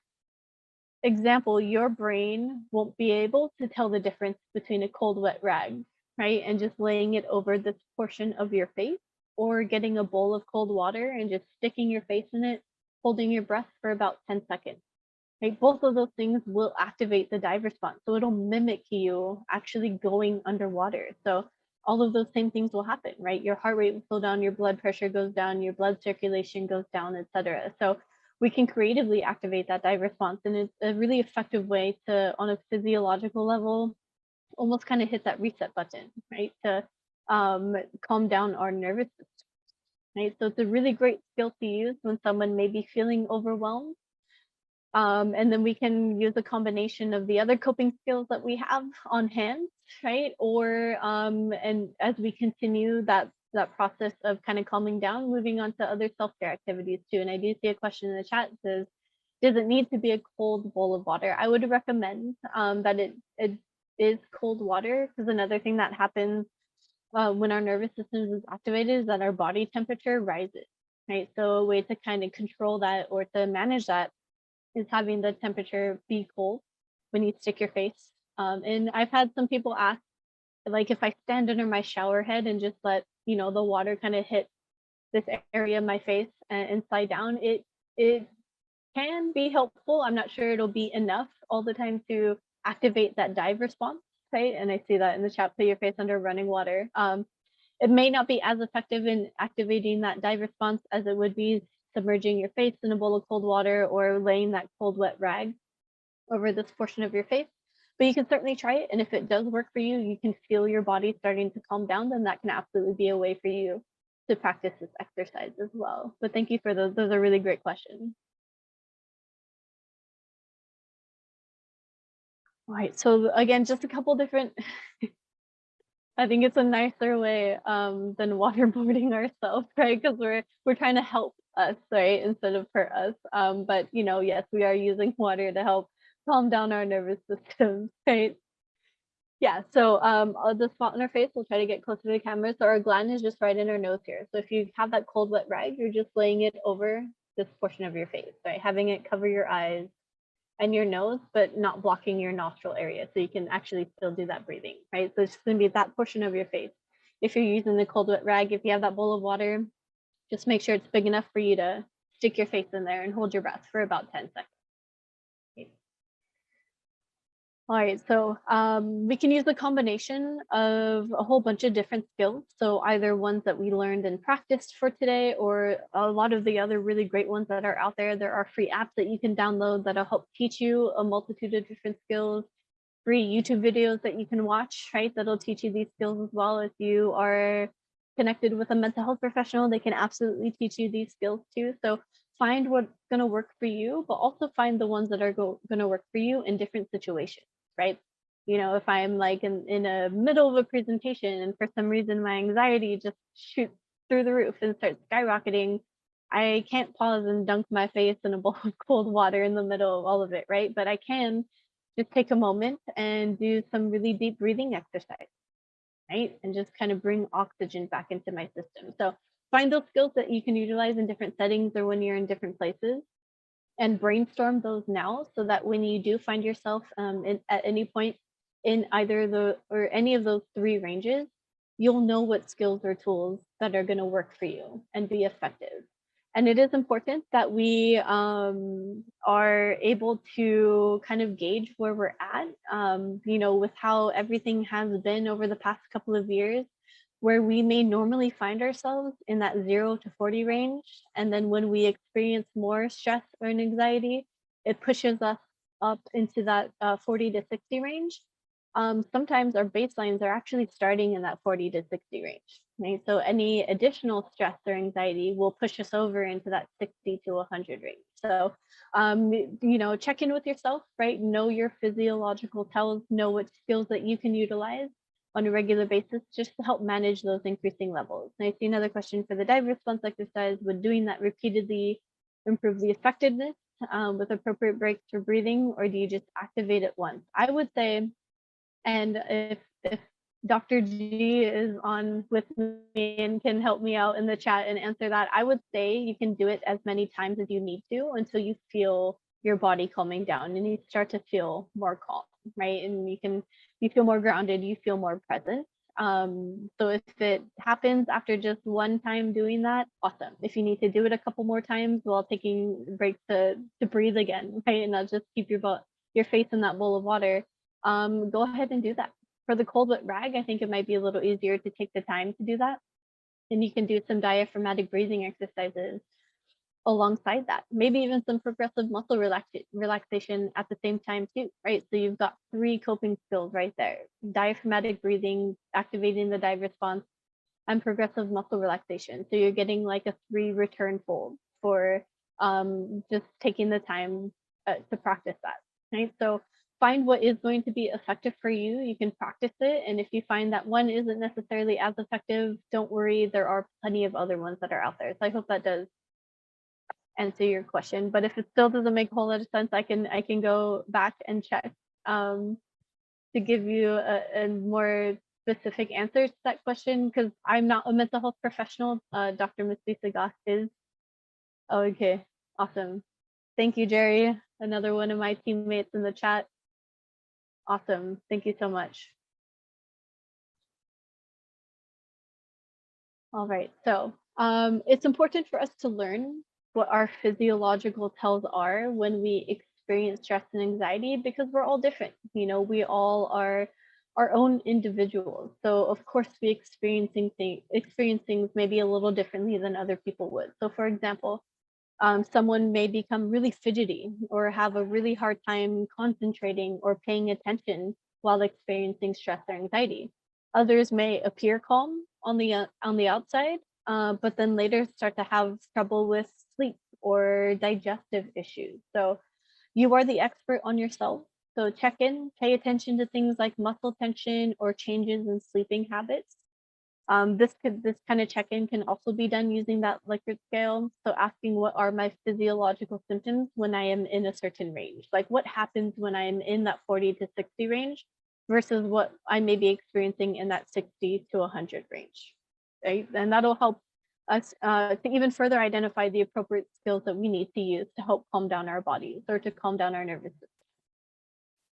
[SPEAKER 2] example, your brain won't be able to tell the difference between a cold, wet rag, right? And just laying it over this portion of your face, or getting a bowl of cold water and just sticking your face in it, holding your breath for about 10 seconds. Right? Both of those things will activate the dive response. So it'll mimic you actually going underwater. So all of those same things will happen, right? Your heart rate will slow down, your blood pressure goes down, your blood circulation goes down, etc. So we can creatively activate that dive response. And it's a really effective way to, on a physiological level, almost kind of hit that reset button, right? To calm down our nervous system, right? So it's a really great skill to use when someone may be feeling overwhelmed. And then we can use a combination of the other coping skills that we have on hand, right? Or and as we continue that process of kind of calming down, moving on to other self-care activities too. And I do see a question in the chat that says, does it need to be a cold bowl of water? I would recommend that it is cold water, because another thing that happens when our nervous system is activated is that our body temperature rises, right? So a way to kind of control that or to manage that is having the temperature be cold when you stick your face. And I've had some people ask, like, if I stand under my shower head and just let the water kind of hit this area of my face and slide down, it can be helpful. I'm not sure it'll be enough all the time to activate that dive response, right? And I see that in the chat, put your face under running water. It may not be as effective in activating that dive response as it would be submerging your face in a bowl of cold water or laying that cold wet rag over this portion of your face. But you can certainly try it. And if it does work for you, you can feel your body starting to calm down, then that can absolutely be a way for you to practice this exercise as well. But thank you for those. Those are really great questions. All right, so again, just a couple different, I think it's a nicer way than waterboarding ourselves, right? Because we're trying to help us, right, instead of hurt us. But yes, we are using water to help calm down our nervous systems, right? Yeah, so the spot on our face, we'll try to get closer to the camera. So our gland is just right in our nose here. So if you have that cold wet rag, you're just laying it over this portion of your face, right? Having it cover your eyes and your nose, but not blocking your nostril area. So you can actually still do that breathing, right? So it's just gonna be that portion of your face. If you're using the cold wet rag, if you have that bowl of water, just make sure it's big enough for you to stick your face in there and hold your breath for about 10 seconds. Okay. All right, so we can use the combination of a whole bunch of different skills. So either ones that we learned and practiced for today, or a lot of the other really great ones that are out there. There are free apps that you can download that'll help teach you a multitude of different skills, free YouTube videos that you can watch, right? That'll teach you these skills as well. If you are connected with a mental health professional, they can absolutely teach you these skills too. So find what's gonna work for you, but also find the ones that are gonna work for you in different situations, right? You know, if I'm like in a middle of a presentation and for some reason my anxiety just shoots through the roof and starts skyrocketing, I can't pause and dunk my face in a bowl of cold water in the middle of all of it, right? But I can just take a moment and do some really deep breathing exercise, right? And just kind of bring oxygen back into my system. So find those skills that you can utilize in different settings or when you're in different places, and brainstorm those now so that when you do find yourself at any point in either the or any of those three ranges, you'll know what skills or tools that are going to work for you and be effective. And it is important that we are able to kind of gauge where we're at, you know, with how everything has been over the past couple of years, where we may normally find ourselves in that 0 to 40 range. And then when we experience more stress or anxiety, it pushes us up into that 40 to 60 range. Sometimes our baselines are actually starting in that 40 to 60 range, right? So any additional stress or anxiety will push us over into that 60 to 100 range. So, you know, check in with yourself, right? Know your physiological tells, know what skills that you can utilize on a regular basis just to help manage those increasing levels. And I see another question for the dive response exercise. Would doing that repeatedly improve the effectiveness with appropriate breaks for breathing, or do you just activate it once? I would say, and if Dr. G is on with me and can help me out in the chat and answer that, I would say you can do it as many times as you need to until you feel your body calming down and you start to feel more calm, right? And you feel more grounded, you feel more present. So if it happens after just one time doing that, awesome. If you need to do it a couple more times while taking breaks to breathe again, right? And not just keep your face in that bowl of water, go ahead and do that. For the cold wet rag, I think it might be a little easier to take the time to do that. And you can do some diaphragmatic breathing exercises alongside that. Maybe even some progressive muscle relaxation at the same time too, right? So you've got 3 coping skills right there. Diaphragmatic breathing, activating the dive response, and progressive muscle relaxation. So you're getting like a 3 return fold for just taking the time to practice that, right? So find what is going to be effective for you. You can practice it. And if you find that one isn't necessarily as effective, don't worry. There are plenty of other ones that are out there. So I hope that does answer your question. But if it still doesn't make a whole lot of sense, I can go back and check to give you a more specific answer to that question, because I'm not a mental health professional. Dr. Miss Lisa Goss is. Oh, okay, awesome. Thank you, Jerry. Another one of my teammates in the chat. Awesome. Thank you so much. All right. So it's important for us to learn what our physiological tells are when we experience stress and anxiety, because we're all different. You know, we all are our own individuals. So of course we experience things maybe a little differently than other people would. So for example, someone may become really fidgety or have a really hard time concentrating or paying attention while experiencing stress or anxiety. Others may appear calm on the outside, but then later start to have trouble with sleep or digestive issues. So you are the expert on yourself. So check in, pay attention to things like muscle tension or changes in sleeping habits. This kind of check-in can also be done using that Likert scale. So asking, what are my physiological symptoms when I am in a certain range? Like what happens when I'm in that 40 to 60 range versus what I may be experiencing in that 60 to 100 range, right? And that'll help us to even further identify the appropriate skills that we need to use to help calm down our bodies or to calm down our nervous system.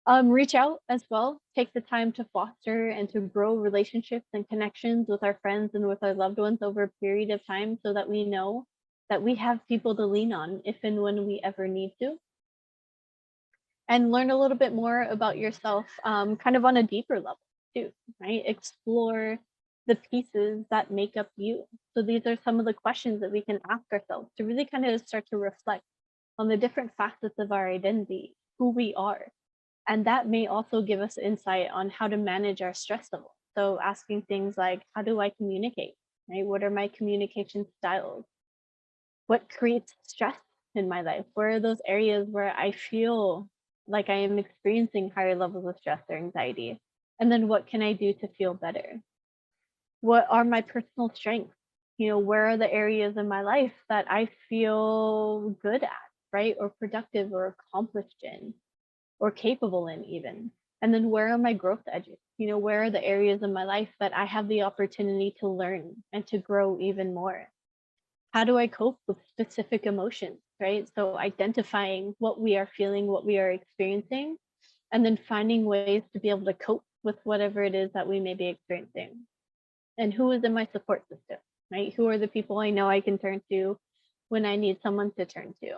[SPEAKER 2] Reach out as well. Take the time to foster and to grow relationships and connections with our friends and with our loved ones over a period of time so that we know that we have people to lean on if and when we ever need to. And learn a little bit more about yourself, kind of on a deeper level too, right? Explore the pieces that make up you. So these are some of the questions that we can ask ourselves to really kind of start to reflect on the different facets of our identity, who we are. And that may also give us insight on how to manage our stress level. So asking things like, how do I communicate? Right? What are my communication styles? What creates stress in my life? Where are those areas where I feel like I am experiencing higher levels of stress or anxiety? And then what can I do to feel better? What are my personal strengths? Where are the areas in my life that I feel good at, right? Or productive or accomplished in or capable in even. And then where are my growth edges? Where are the areas in my life that I have the opportunity to learn and to grow even more? How do I cope with specific emotions, right? So identifying what we are feeling, what we are experiencing, and then finding ways to be able to cope with whatever it is that we may be experiencing. And who is in my support system, right? Who are the people I know I can turn to when I need someone to turn to?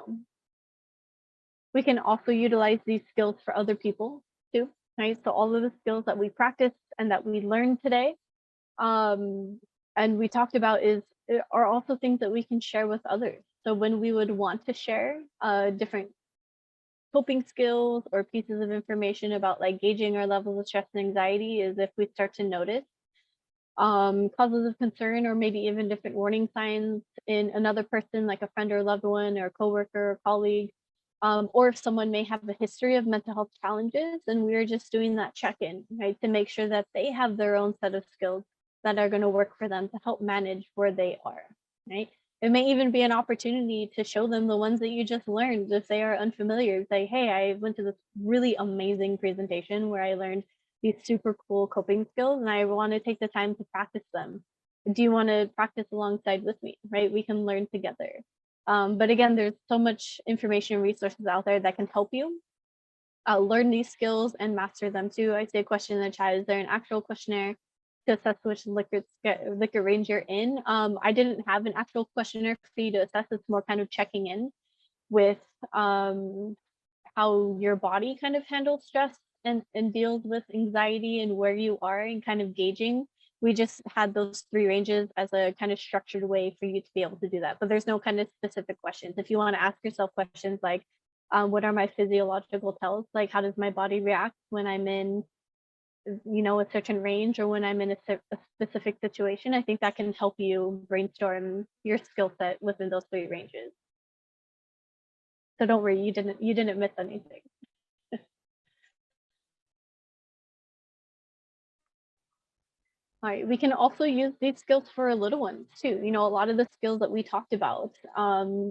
[SPEAKER 2] We can also utilize these skills for other people too, right? So all of the skills that we practice and that we learned today, and we talked about are also things that we can share with others. So when we would want to share different coping skills or pieces of information about like gauging our levels of stress and anxiety is if we start to notice causes of concern or maybe even different warning signs in another person, like a friend or loved one or coworker or colleague, or if someone may have a history of mental health challenges, and we're just doing that check-in, right, to make sure that they have their own set of skills that are going to work for them to help manage where they are, right? It may even be an opportunity to show them the ones that you just learned if they are unfamiliar. Say, hey, I went to this really amazing presentation where I learned these super cool coping skills and I want to take the time to practice them. Do you want to practice alongside with me, right? We can learn together. But again, there's so much information and resources out there that can help you learn these skills and master them too. I see a question in the chat, is there an actual questionnaire to assess which liquor range you're in? I didn't have an actual questionnaire for you to assess. It's more kind of checking in with how your body kind of handles stress and deals with anxiety and where you are and kind of gauging. We just had those three ranges as a kind of structured way for you to be able to do that. But there's no kind of specific questions. If you want to ask yourself questions like, what are my physiological tells? Like, how does my body react when I'm in, a certain range or when I'm in a specific situation? I think that can help you brainstorm your skill set within those three ranges. So don't worry, you didn't miss anything. All right, we can also use these skills for little ones too. A lot of the skills that we talked about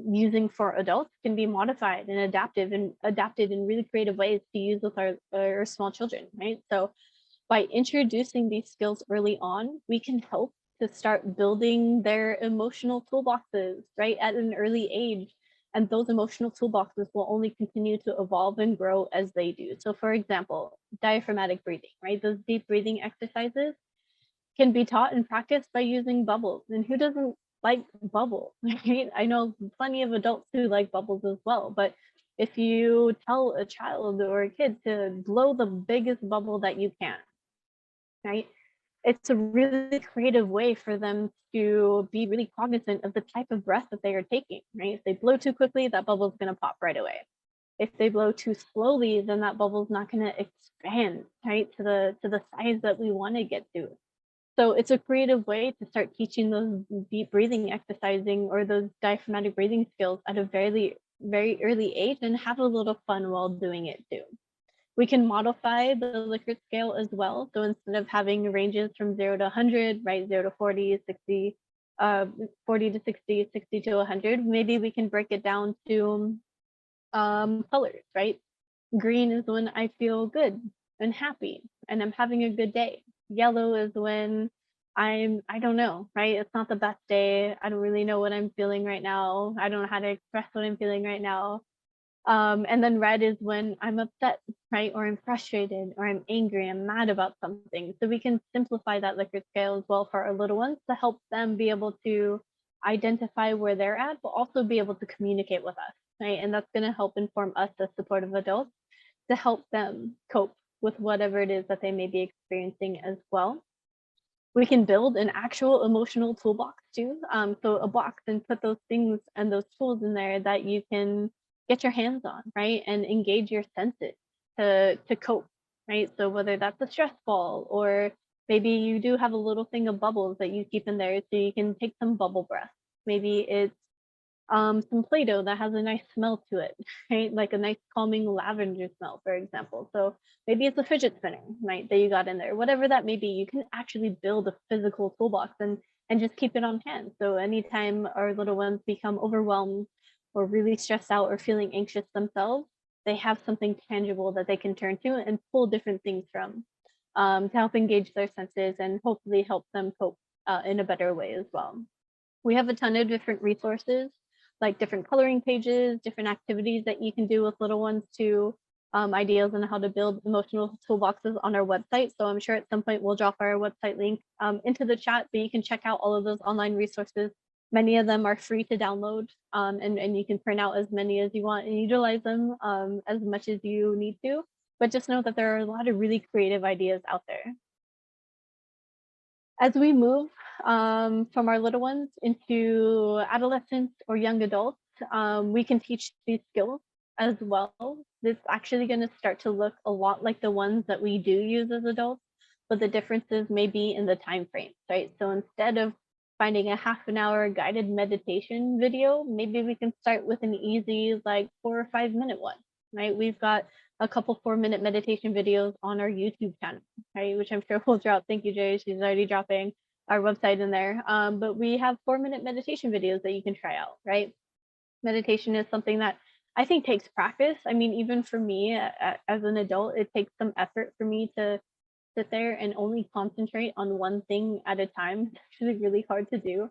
[SPEAKER 2] using for adults can be modified and adapted in really creative ways to use with our small children, right? So by introducing these skills early on, we can help to start building their emotional toolboxes, right, at an early age. And those emotional toolboxes will only continue to evolve and grow as they do. So for example, diaphragmatic breathing, right? Those deep breathing exercises can be taught and practiced by using bubbles. And who doesn't like bubbles? Right? I know plenty of adults who like bubbles as well, but if you tell a child or a kid to blow the biggest bubble that you can, right? It's a really creative way for them to be really cognizant of the type of breath that they are taking, right? If they blow too quickly, that bubble is going to pop right away. If they blow too slowly, then that bubble is not going to expand, right, to the size that we want to get to. So it's a creative way to start teaching those deep breathing exercising or those diaphragmatic breathing skills at a very, very early age and have a little fun while doing it too. We can modify the Likert scale as well. So instead of having ranges from 0 to 100, right, 0 to 40, 60, 40 to 60, 60 to 100, maybe we can break it down to colors, right? Green is when I feel good and happy and I'm having a good day. Yellow is when I don't know, right? It's not the best day. I don't really know what I'm feeling right now. I don't know how to express what I'm feeling right now. And then red is when I'm upset, right? Or I'm frustrated or I'm angry, I'm mad about something. So we can simplify that Likert scale as well for our little ones to help them be able to identify where they're at, but also be able to communicate with us, right? And that's going to help inform us as supportive adults to help them cope with whatever it is that they may be experiencing as well. We can build an actual emotional toolbox too. So a box and put those things and those tools in there that you can get your hands on, right? And engage your senses to cope, right? So whether that's a stress ball or maybe you do have a little thing of bubbles that you keep in there so you can take some bubble breaths. Maybe it's some Play-Doh that has a nice smell to it, right? Like a nice calming lavender smell, for example. So maybe it's a fidget spinner, right, that you got in there. Whatever that may be, you can actually build a physical toolbox and just keep it on hand. So anytime our little ones become overwhelmed or really stressed out or feeling anxious themselves, they have something tangible that they can turn to and pull different things from to help engage their senses and hopefully help them cope in a better way as well. We have a ton of different resources, like different coloring pages, different activities that you can do with little ones to ideas on how to build emotional toolboxes on our website. So I'm sure at some point we'll drop our website link into the chat, but you can check out all of those online resources. Many of them are free to download, and you can print out as many as you want and utilize them as much as you need to. But just know that there are a lot of really creative ideas out there. As we move from our little ones into adolescents or young adults, we can teach these skills as well. It's actually going to start to look a lot like the ones that we do use as adults, but the differences may be in the time frame, right? So instead of finding a half an hour guided meditation video, maybe we can start with an easy, like 4 or 5 minute one, right? We've got a couple 4 minute meditation videos on our YouTube channel, right? Which I'm sure we'll drop. Thank you, Jay. She's already dropping our website in there. But we have 4 minute meditation videos that you can try out, right? Meditation is something that I think takes practice. I mean, even for me as an adult, it takes some effort for me to sit there and only concentrate on one thing at a time. It's actually really hard to do.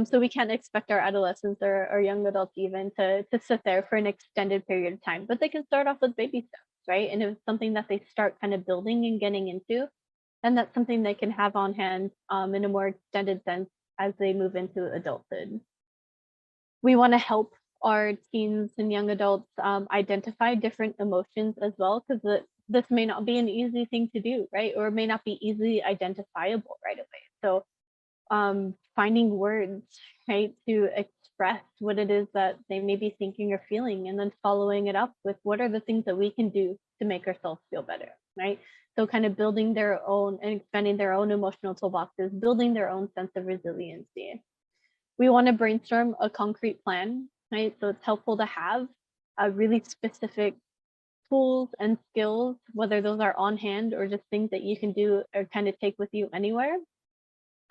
[SPEAKER 2] So we can't expect our adolescents or young adults even to sit there for an extended period of time, but they can start off with baby steps, right? And if it's something that they start kind of building and getting into, then that's something they can have on hand in a more extended sense as they move into adulthood. We want to help our teens and young adults identify different emotions as well, because this may not be an easy thing to do, right? Or it may not be easily identifiable right away. So finding words, right, to express what it is that they may be thinking or feeling, and then following it up with what are the things that we can do to make ourselves feel better, right? So kind of building their own and expanding their own emotional toolboxes, building their own sense of resiliency. We want to brainstorm a concrete plan, right? So it's helpful to have a really specific tools and skills, whether those are on hand or just things that you can do or kind of take with you anywhere,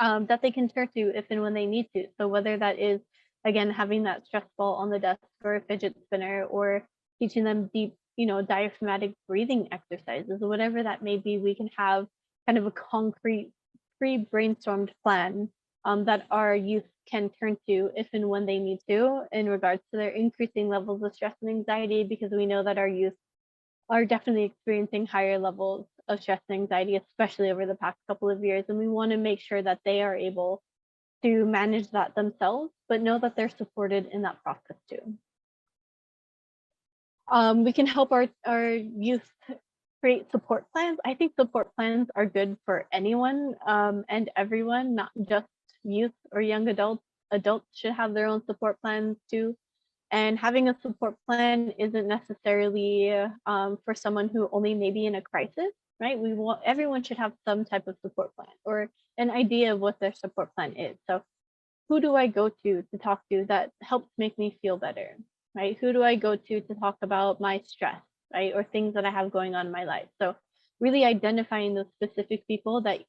[SPEAKER 2] that they can turn to if and when they need to. So whether that is, again, having that stress ball on the desk or a fidget spinner, or teaching them deep, diaphragmatic breathing exercises, whatever that may be, we can have kind of a concrete pre-brainstormed plan that our youth can turn to if and when they need to in regards to their increasing levels of stress and anxiety, because we know that our youth are definitely experiencing higher levels of stress and anxiety, especially over the past couple of years. And we want to make sure that they are able to manage that themselves, but know that they're supported in that process too. We can help our youth create support plans. I think support plans are good for anyone and everyone, not just youth or young adults. Adults should have their own support plans too. And having a support plan isn't necessarily for someone who only may be in a crisis, right? Everyone should have some type of support plan or an idea of what their support plan is. So who do I go to talk to that helps make me feel better, right? Who do I go to talk about my stress, right? Or things that I have going on in my life. So really identifying those specific people that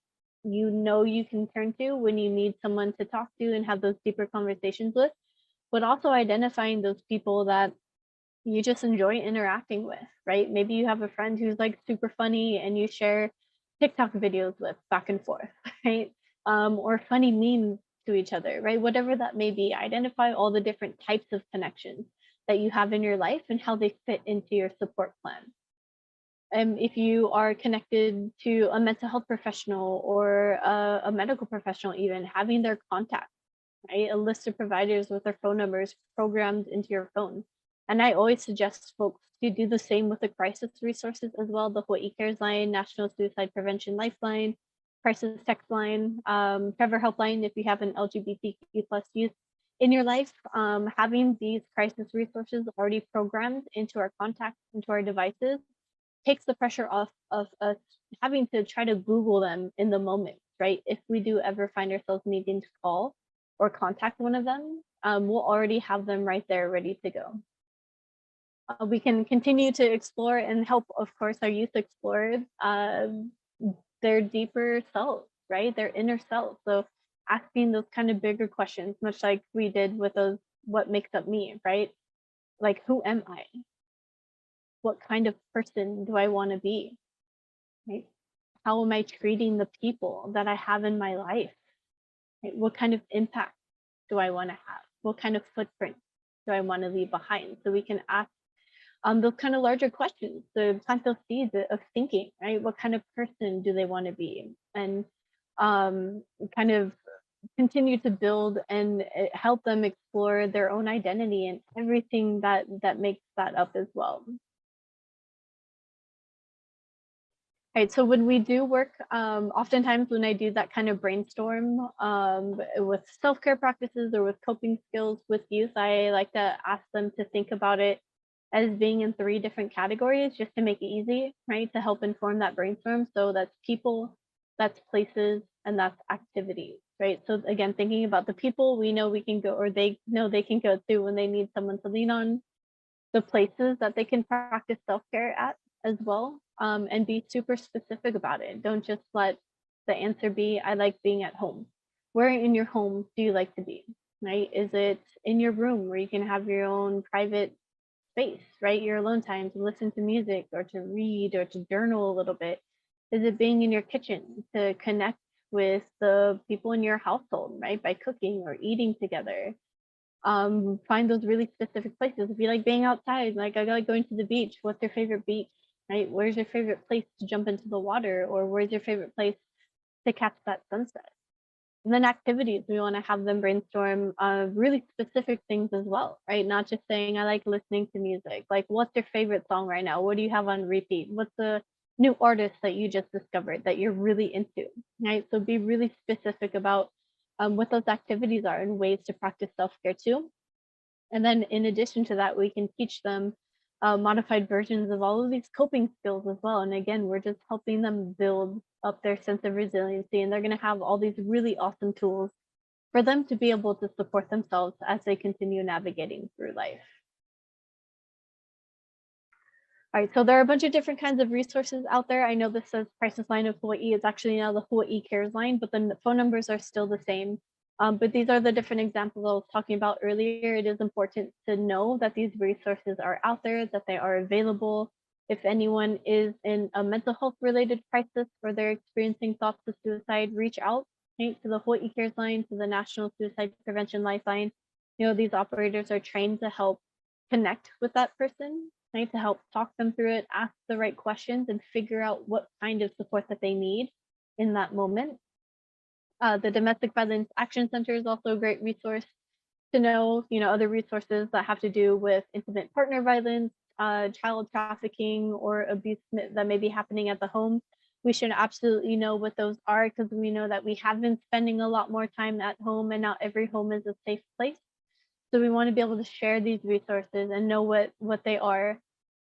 [SPEAKER 2] you can turn to when you need someone to talk to and have those deeper conversations with, but also identifying those people that you just enjoy interacting with, right? Maybe you have a friend who's like super funny and you share TikTok videos with back and forth, right? Or funny memes to each other, right? Whatever that may be, identify all the different types of connections that you have in your life and how they fit into your support plan. If you are connected to a mental health professional or a medical professional, even having their contact, right? A list of providers with their phone numbers programmed into your phone. And I always suggest folks to do the same with the crisis resources as well, the Hawaii Cares Line, National Suicide Prevention Lifeline, Crisis Text Line, Trevor Helpline if you have an LGBTQ plus youth in your life. Having these crisis resources already programmed into our contacts, into our devices, takes the pressure off of us having to try to Google them in the moment, right? If we do ever find ourselves needing to call or contact one of them, we'll already have them right there ready to go. We can continue to explore and help, of course, our youth explore their deeper selves, right? Their inner self. So asking those kind of bigger questions, much like we did with those, what makes up me, right? Like, who am I? What kind of person do I want to be? Right? How am I treating the people that I have in my life? Right? What kind of impact do I want to have? What kind of footprint do I want to leave behind? So we can ask those kind of larger questions to plant those seeds of thinking, right? What kind of person do they want to be? And kind of continue to build and help them explore their own identity and everything that makes that up as well. Right, so when we do work, oftentimes when I do that kind of brainstorm with self-care practices or with coping skills with youth, I like to ask them to think about it as being in 3 different categories just to make it easy, right? To help inform that brainstorm. So that's people, that's places, and that's activities, right? So again, thinking about the people we know we can go, or they know they can go to when they need someone to lean on, the places that they can practice self-care at as well, and be super specific about it. Don't just let the answer be, I like being at home. Where in your home do you like to be, right? Is it in your room where you can have your own private space, right? Your alone time to listen to music or to read or to journal a little bit? Is it being in your kitchen to connect with the people in your household, right? By cooking or eating together. Find those really specific places. If you like being outside, like I like going to the beach, what's your favorite beach, right? Where's your favorite place to jump into the water, or where's your favorite place to catch that sunset? And then activities, we want to have them brainstorm really specific things as well, right? Not just saying, I like listening to music. Like, what's your favorite song right now? What do you have on repeat? What's the new artist that you just discovered that you're really into, right? So be really specific about what those activities are and ways to practice self-care too. And then in addition to that, we can teach them modified versions of all of these coping skills as well. And again, we're just helping them build up their sense of resiliency, and they're going to have all these really awesome tools for them to be able to support themselves as they continue navigating through life. All right, so there are a bunch of different kinds of resources out there. I know this says Crisis Line of Hawaii. It's actually now the Hawaii Cares Line, but the phone numbers are still the same. But these are the different examples I was talking about earlier. It is important to know that these resources are out there, that they are available. If anyone is in a mental health related crisis or they're experiencing thoughts of suicide, reach out, right, to the Hawaii Cares Line, to the National Suicide Prevention Lifeline. You know, these operators are trained to help connect with that person, right, to help talk them through it, ask the right questions, and figure out what kind of support that they need in that moment. The Domestic Violence Action Center is also a great resource to know, other resources that have to do with intimate partner violence, child trafficking, or abuse that may be happening at the home. We should absolutely know what those are, because we know that we have been spending a lot more time at home, and not every home is a safe place. So we want to be able to share these resources and know what they are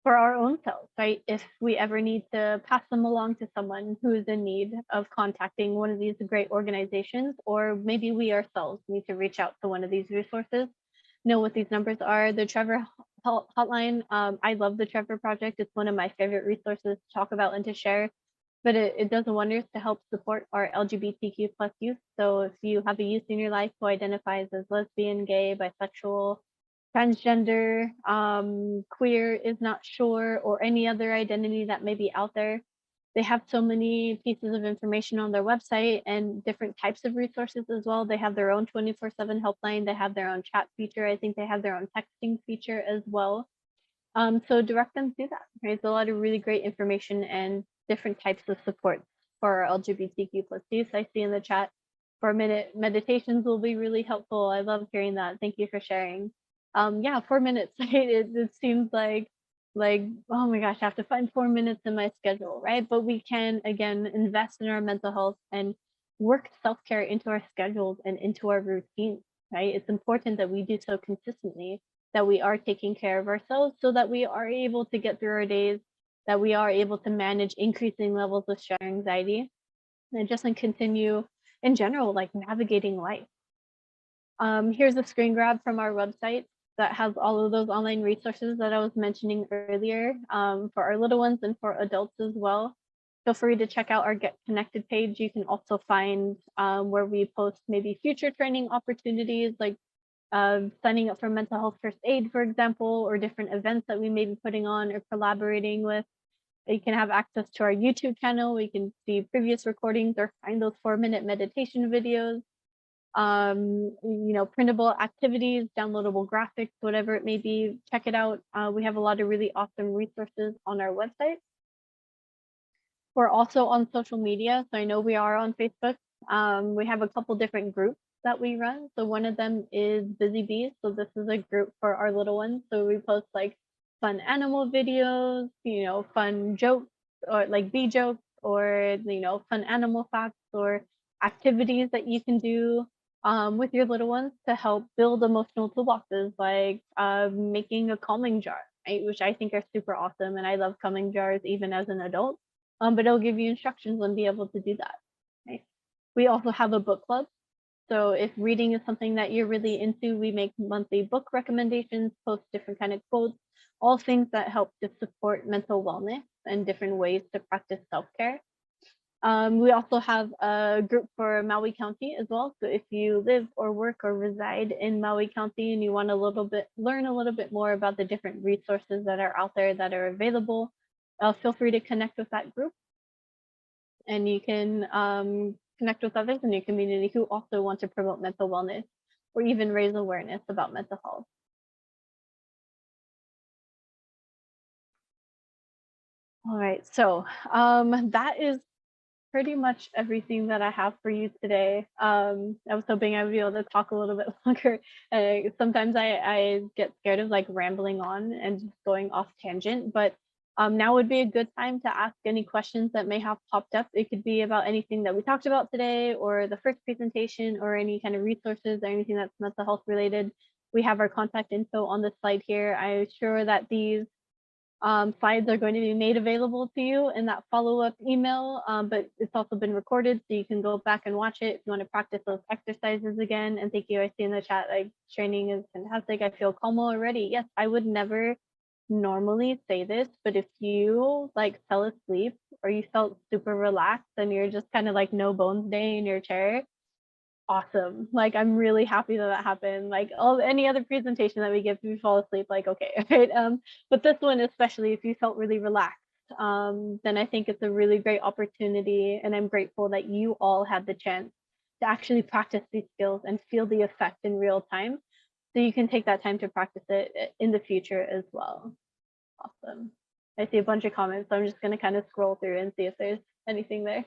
[SPEAKER 2] for our own selves, right? If we ever need to pass them along to someone who is in need of contacting one of these great organizations, or maybe we ourselves need to reach out to one of these resources, know what these numbers are. The Trevor Hotline, I love the Trevor Project. It's one of my favorite resources to talk about and to share, but it does wonders to help support our LGBTQ plus youth. So if you have a youth in your life who identifies as lesbian, gay, bisexual, transgender, queer, is not sure, or any other identity that may be out there, They have so many pieces of information on their website and different types of resources as well. They have their own 24/7 helpline. They have their own chat feature. I think they have their own texting feature as well. So direct them to that. Right? There's a lot of really great information and different types of support for our LGBTQ plus youth. I see in the chat 4-minute meditations will be really helpful. I love hearing that. Thank you for sharing. Yeah, 4 minutes. Right? It seems like, oh my gosh, I have to find 4 minutes in my schedule, right? But we can again invest in our mental health and work self-care into our schedules and into our routines, right? It's important that we do so consistently, that we are taking care of ourselves so that we are able to get through our days, that we are able to manage increasing levels of stress and anxiety, and just continue in general, like navigating life. Here's a screen grab from our website that has all of those online resources that I was mentioning earlier, for our little ones and for adults as well. Feel free to check out our Get Connected page. You can also find where we post maybe future training opportunities, like signing up for mental health first aid, for example, or different events that we may be putting on or collaborating with. You can have access to our YouTube channel. We can see previous recordings or find those 4-minute meditation videos. Printable activities, downloadable graphics, whatever it may be, check it out. We have a lot of really awesome resources on our website. We're also on social media. So I know we are on Facebook. We have a couple different groups that we run. So one of them is Busy Bees. So this is a group for our little ones. So we post like fun animal videos, fun jokes or like bee jokes, or fun animal facts or activities that you can do with your little ones to help build emotional toolboxes, like making a calming jar, right? Which I think are super awesome. And I love calming jars even as an adult. But it'll give you instructions on be able to do that. Right? We also have a book club. So if reading is something that you're really into, we make monthly book recommendations, post different kind of quotes, all things that help to support mental wellness and different ways to practice self-care. We also have a group for Maui County as well. So if you live or work or reside in Maui County and you want learn a little bit more about the different resources that are out there that are available, feel free to connect with that group. And you can connect with others in your community who also want to promote mental wellness or even raise awareness about mental health. All right, so that is pretty much everything that I have for you today. I was hoping I would be able to talk a little bit longer. Sometimes I get scared of like rambling on and just going off tangent, but now would be a good time to ask any questions that may have popped up. It could be about anything that we talked about today or the first presentation or any kind of resources or anything that's mental health related. We have our contact info on the slide here. I'm sure that these slides are going to be made available to you in that follow-up email, but it's also been recorded, so you can go back and watch it if you want to practice those exercises again. And thank you, I see in the chat, like training is fantastic. I feel calm already. Yes, I would never normally say this, but if you like fell asleep or you felt super relaxed and you're just kind of like no bones day in your chair, awesome. Like I'm really happy that happened. Like any other presentation that we give, if you fall asleep, like okay, right? But this one especially, if you felt really relaxed, then I think it's a really great opportunity, and I'm grateful that you all had the chance to actually practice these skills and feel the effect in real time, so you can take that time to practice it in the future as well. Awesome. I see a bunch of comments, so I'm just going to kind of scroll through and see if there's anything there.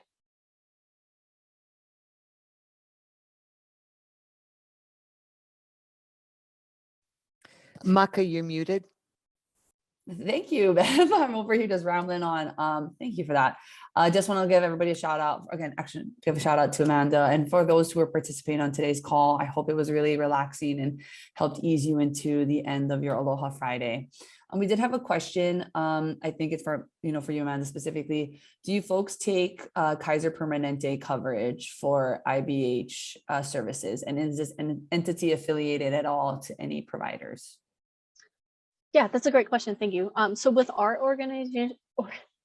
[SPEAKER 3] Maka, you're muted.
[SPEAKER 1] Thank you, Bev. I'm over here just rambling on. Thank you for that. I just want to give everybody a shout out again, actually give a shout out to Amanda. And for those who are participating on today's call, I hope it was really relaxing and helped ease you into the end of your Aloha Friday. We did have a question. I think it's for you, Amanda, specifically. Do you folks take Kaiser Permanente coverage for IBH services? And is this an entity affiliated at all to any providers?
[SPEAKER 2] Yeah, that's a great question. Thank you. So with our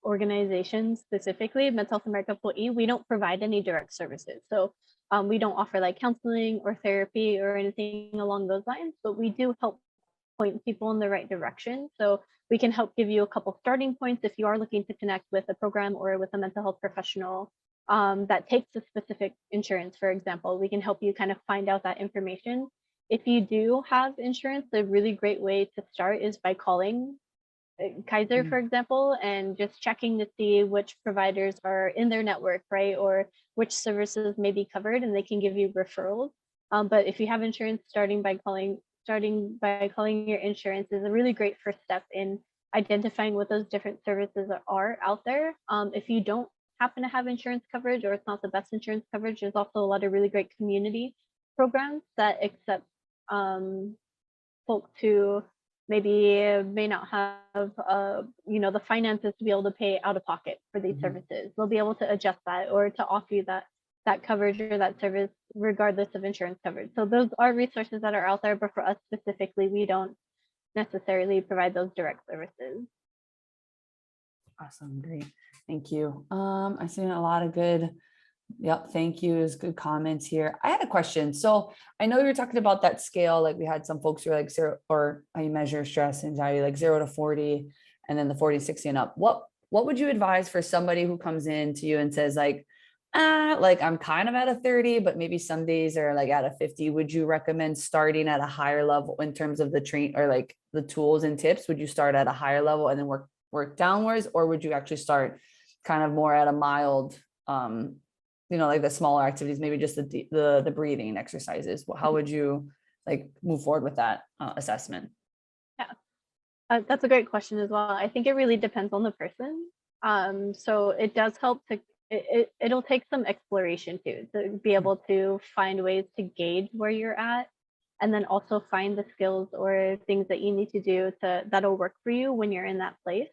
[SPEAKER 2] organization specifically, Mental Health America Employee, we don't provide any direct services. So we don't offer like counseling or therapy or anything along those lines, but we do help point people in the right direction. So we can help give you a couple starting points if you are looking to connect with a program or with a mental health professional that takes a specific insurance, for example. We can help you kind of find out that information. If you do have insurance, a really great way to start is by calling Kaiser,
[SPEAKER 1] Mm.
[SPEAKER 2] for example, and just checking to see which providers are in their network, right? Or which services may be covered, and they can give you referrals. But if you have insurance, starting by calling your insurance is a really great first step in identifying what those different services are out there. If you don't happen to have insurance coverage or it's not the best insurance coverage, there's also a lot of really great community programs that accept folks who maybe may not have the finances to be able to pay out of pocket for these
[SPEAKER 1] Mhm.
[SPEAKER 2] services. They'll be able to adjust that or to offer you that coverage or that service regardless of insurance coverage. So those are resources that are out there, but for us specifically, we don't necessarily provide those direct services.
[SPEAKER 1] Awesome, great. Thank you. I've seen a lot of good, yep, thank yous, good comments here. I had a question. So I know you were talking about that scale, like we had some folks who are like zero, or how you measure stress, anxiety, like 0 to 40, and then the 40, 60 and up. What would you advise for somebody who comes in to you and says like I'm kind of at a 30, but maybe some days are like at a 50. Would you recommend starting at a higher level in terms of the train or like the tools and tips? Would you start at a higher level and then work downwards, or would you actually start kind of more at a mild, like the smaller activities, maybe just the breathing exercises? How would you like move forward with that assessment?
[SPEAKER 2] Yeah, that's a great question as well. I think it really depends on the person. So it does help to it'll take some exploration too to be able to find ways to gauge where you're at, and then also find the skills or things that you need to do that'll work for you when you're in that place.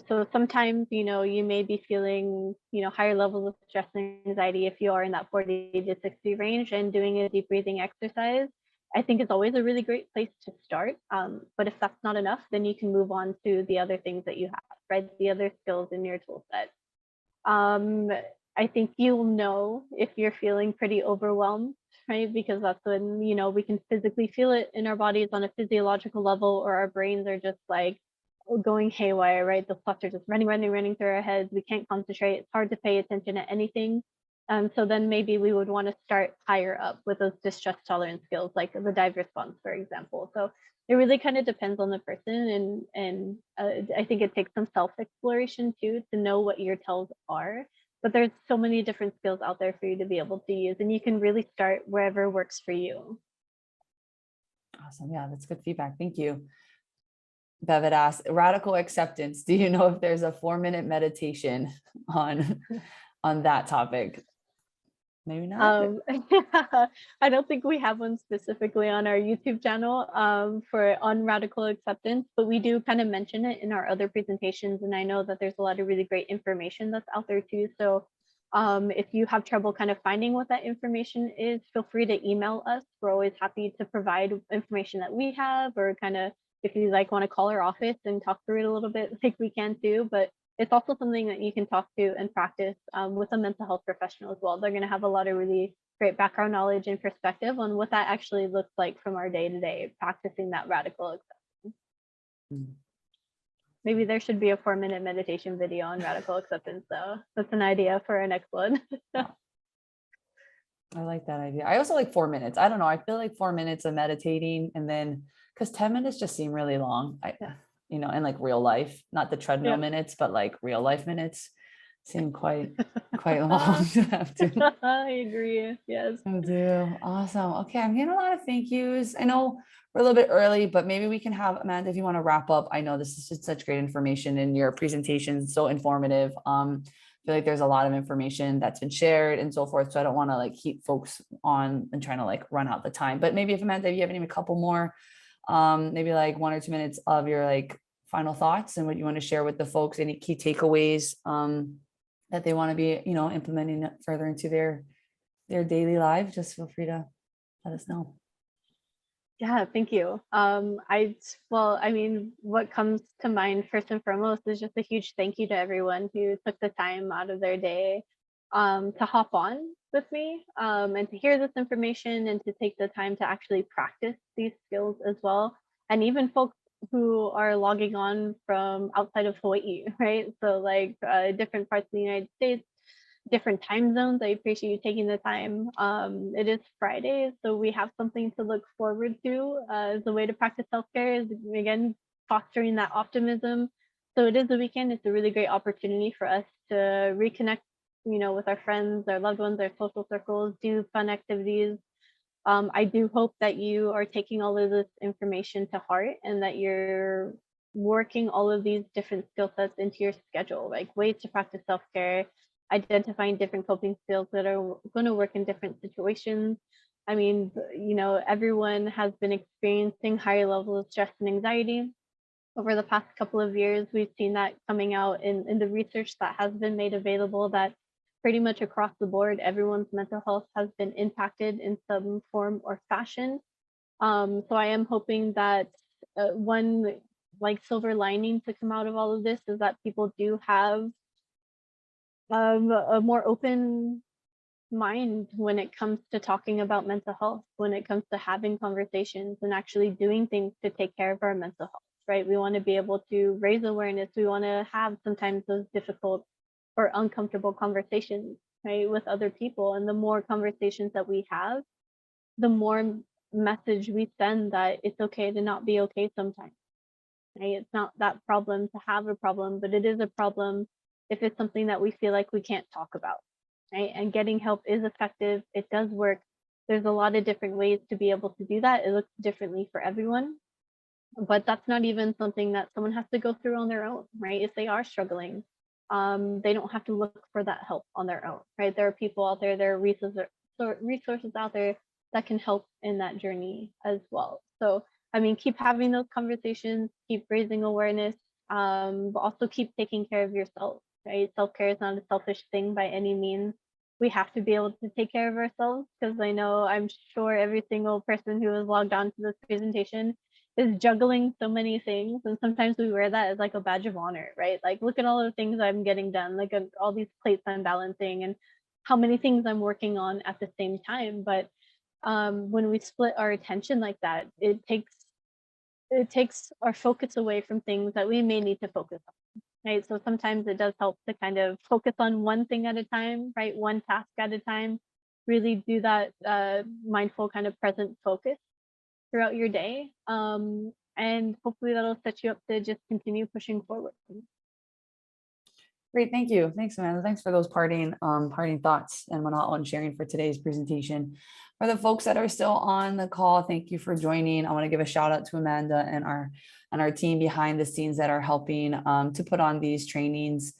[SPEAKER 2] So sometimes, you may be feeling, higher levels of stress and anxiety if you are in that 40 to 60 range, and doing a deep breathing exercise, I think is always a really great place to start. But if that's not enough, then you can move on to the other things that you have, right? The other skills in your tool set. Um, I think you'll know if you're feeling pretty overwhelmed, right? Because that's when, we can physically feel it in our bodies on a physiological level, or our brains are just like going haywire, right? The thoughts are just running through our heads. We can't concentrate. It's hard to pay attention to anything. So then maybe we would want to start higher up with those distress tolerance skills, like the dive response, for example. So it really kind of depends on the person, and I think it takes some self exploration too to know what your tells are. But there's so many different skills out there for you to be able to use, and you can really start wherever works for you.
[SPEAKER 1] Awesome. Yeah, that's good feedback. Thank you. Bevitt asked, radical acceptance. Do you know if there's a 4-minute meditation on that topic? Maybe not.
[SPEAKER 2] I don't think we have one specifically on our YouTube channel for on radical acceptance, but we do kind of mention it in our other presentations. And I know that there's a lot of really great information that's out there too. So if you have trouble kind of finding what that information is, feel free to email us. We're always happy to provide information that we have, or kind of if you want to call our office and talk through it a little bit, like we can too. But it's also something that you can talk to and practice with a mental health professional as well. They're going to have a lot of really great background knowledge and perspective on what that actually looks like from our day to day practicing that radical acceptance.
[SPEAKER 1] Mm.
[SPEAKER 2] Maybe there should be a 4-minute meditation video on radical acceptance, though. That's an idea for our next one.
[SPEAKER 1] I like that idea. I also like 4 minutes. I don't know. I feel like 4 minutes of meditating, and then because 10 minutes just seem really long. In like real life, not the treadmill minutes, but like real life minutes seem quite long to have to.
[SPEAKER 2] I agree. Yes.
[SPEAKER 1] I do. Awesome. Okay. I'm getting a lot of thank yous. I know we're a little bit early, but maybe we can have Amanda, if you want to wrap up. I know this is just such great information, and your presentation is so informative. I feel like there's a lot of information that's been shared and so forth. So I don't want to like keep folks on and trying to like run out the time, but maybe if Amanda, if you have any couple more, maybe like 1 or 2 minutes of your like final thoughts and what you want to share with the folks, any key takeaways that they want to be, implementing further into their daily lives, just feel free to let us know.
[SPEAKER 2] Yeah, thank you. What comes to mind first and foremost is just a huge thank you to everyone who took the time out of their day to hop on with me and to hear this information and to take the time to actually practice these skills as well. and even folks who are logging on from outside of Hawaii, right? So like different parts of the United States, different time zones. I appreciate you taking the time. It is Friday, so we have something to look forward to as a way to practice self-care is, again, fostering that optimism. So it is the weekend. It's a really great opportunity for us to reconnect, with our friends, our loved ones, our social circles, do fun activities. I do hope that you are taking all of this information to heart and that you're working all of these different skill sets into your schedule, like ways to practice self-care, identifying different coping skills that are going to work in different situations. I mean, everyone has been experiencing higher levels of stress and anxiety over the past couple of years. We've seen that coming out in the research that has been made available, that pretty much across the board, everyone's mental health has been impacted in some form or fashion. So I am hoping that one like silver lining to come out of all of this is that people do have a more open mind when it comes to talking about mental health, when it comes to having conversations and actually doing things to take care of our mental health, right? We want to be able to raise awareness. We want to have sometimes those difficult or uncomfortable conversations, right, with other people. And the more conversations that we have, the more message we send that it's okay to not be okay sometimes, right? It's not that problem to have a problem, but it is a problem if it's something that we feel like we can't talk about, right? And getting help is effective. It does work. There's a lot of different ways to be able to do that. It looks differently for everyone, but that's not even something that someone has to go through on their own, right? If they are struggling, they don't have to look for that help on their own, right? There are people out there, there are resources out there that can help in that journey as well. So, I mean, keep having those conversations, keep raising awareness, but also keep taking care of yourself, right? Self-care is not a selfish thing by any means. We have to be able to take care of ourselves, because I'm sure every single person who has logged on to this presentation is juggling so many things, and sometimes we wear that as like a badge of honor, right? Like, look at all the things I'm getting done, like all these plates I'm balancing and how many things I'm working on at the same time. But when we split our attention like that, it takes our focus away from things that we may need to focus on, right? So sometimes it does help to kind of focus on one thing at a time, right? One task at a time. Really do that mindful kind of present focus throughout your day. And hopefully that'll set you up to just continue pushing forward.
[SPEAKER 1] Great, thank you. Thanks, Amanda. Thanks for those parting thoughts and whatnot on sharing for today's presentation. For the folks that are still on the call, thank you for joining. I want to give a shout out to Amanda and our team behind the scenes that are helping to put on these trainings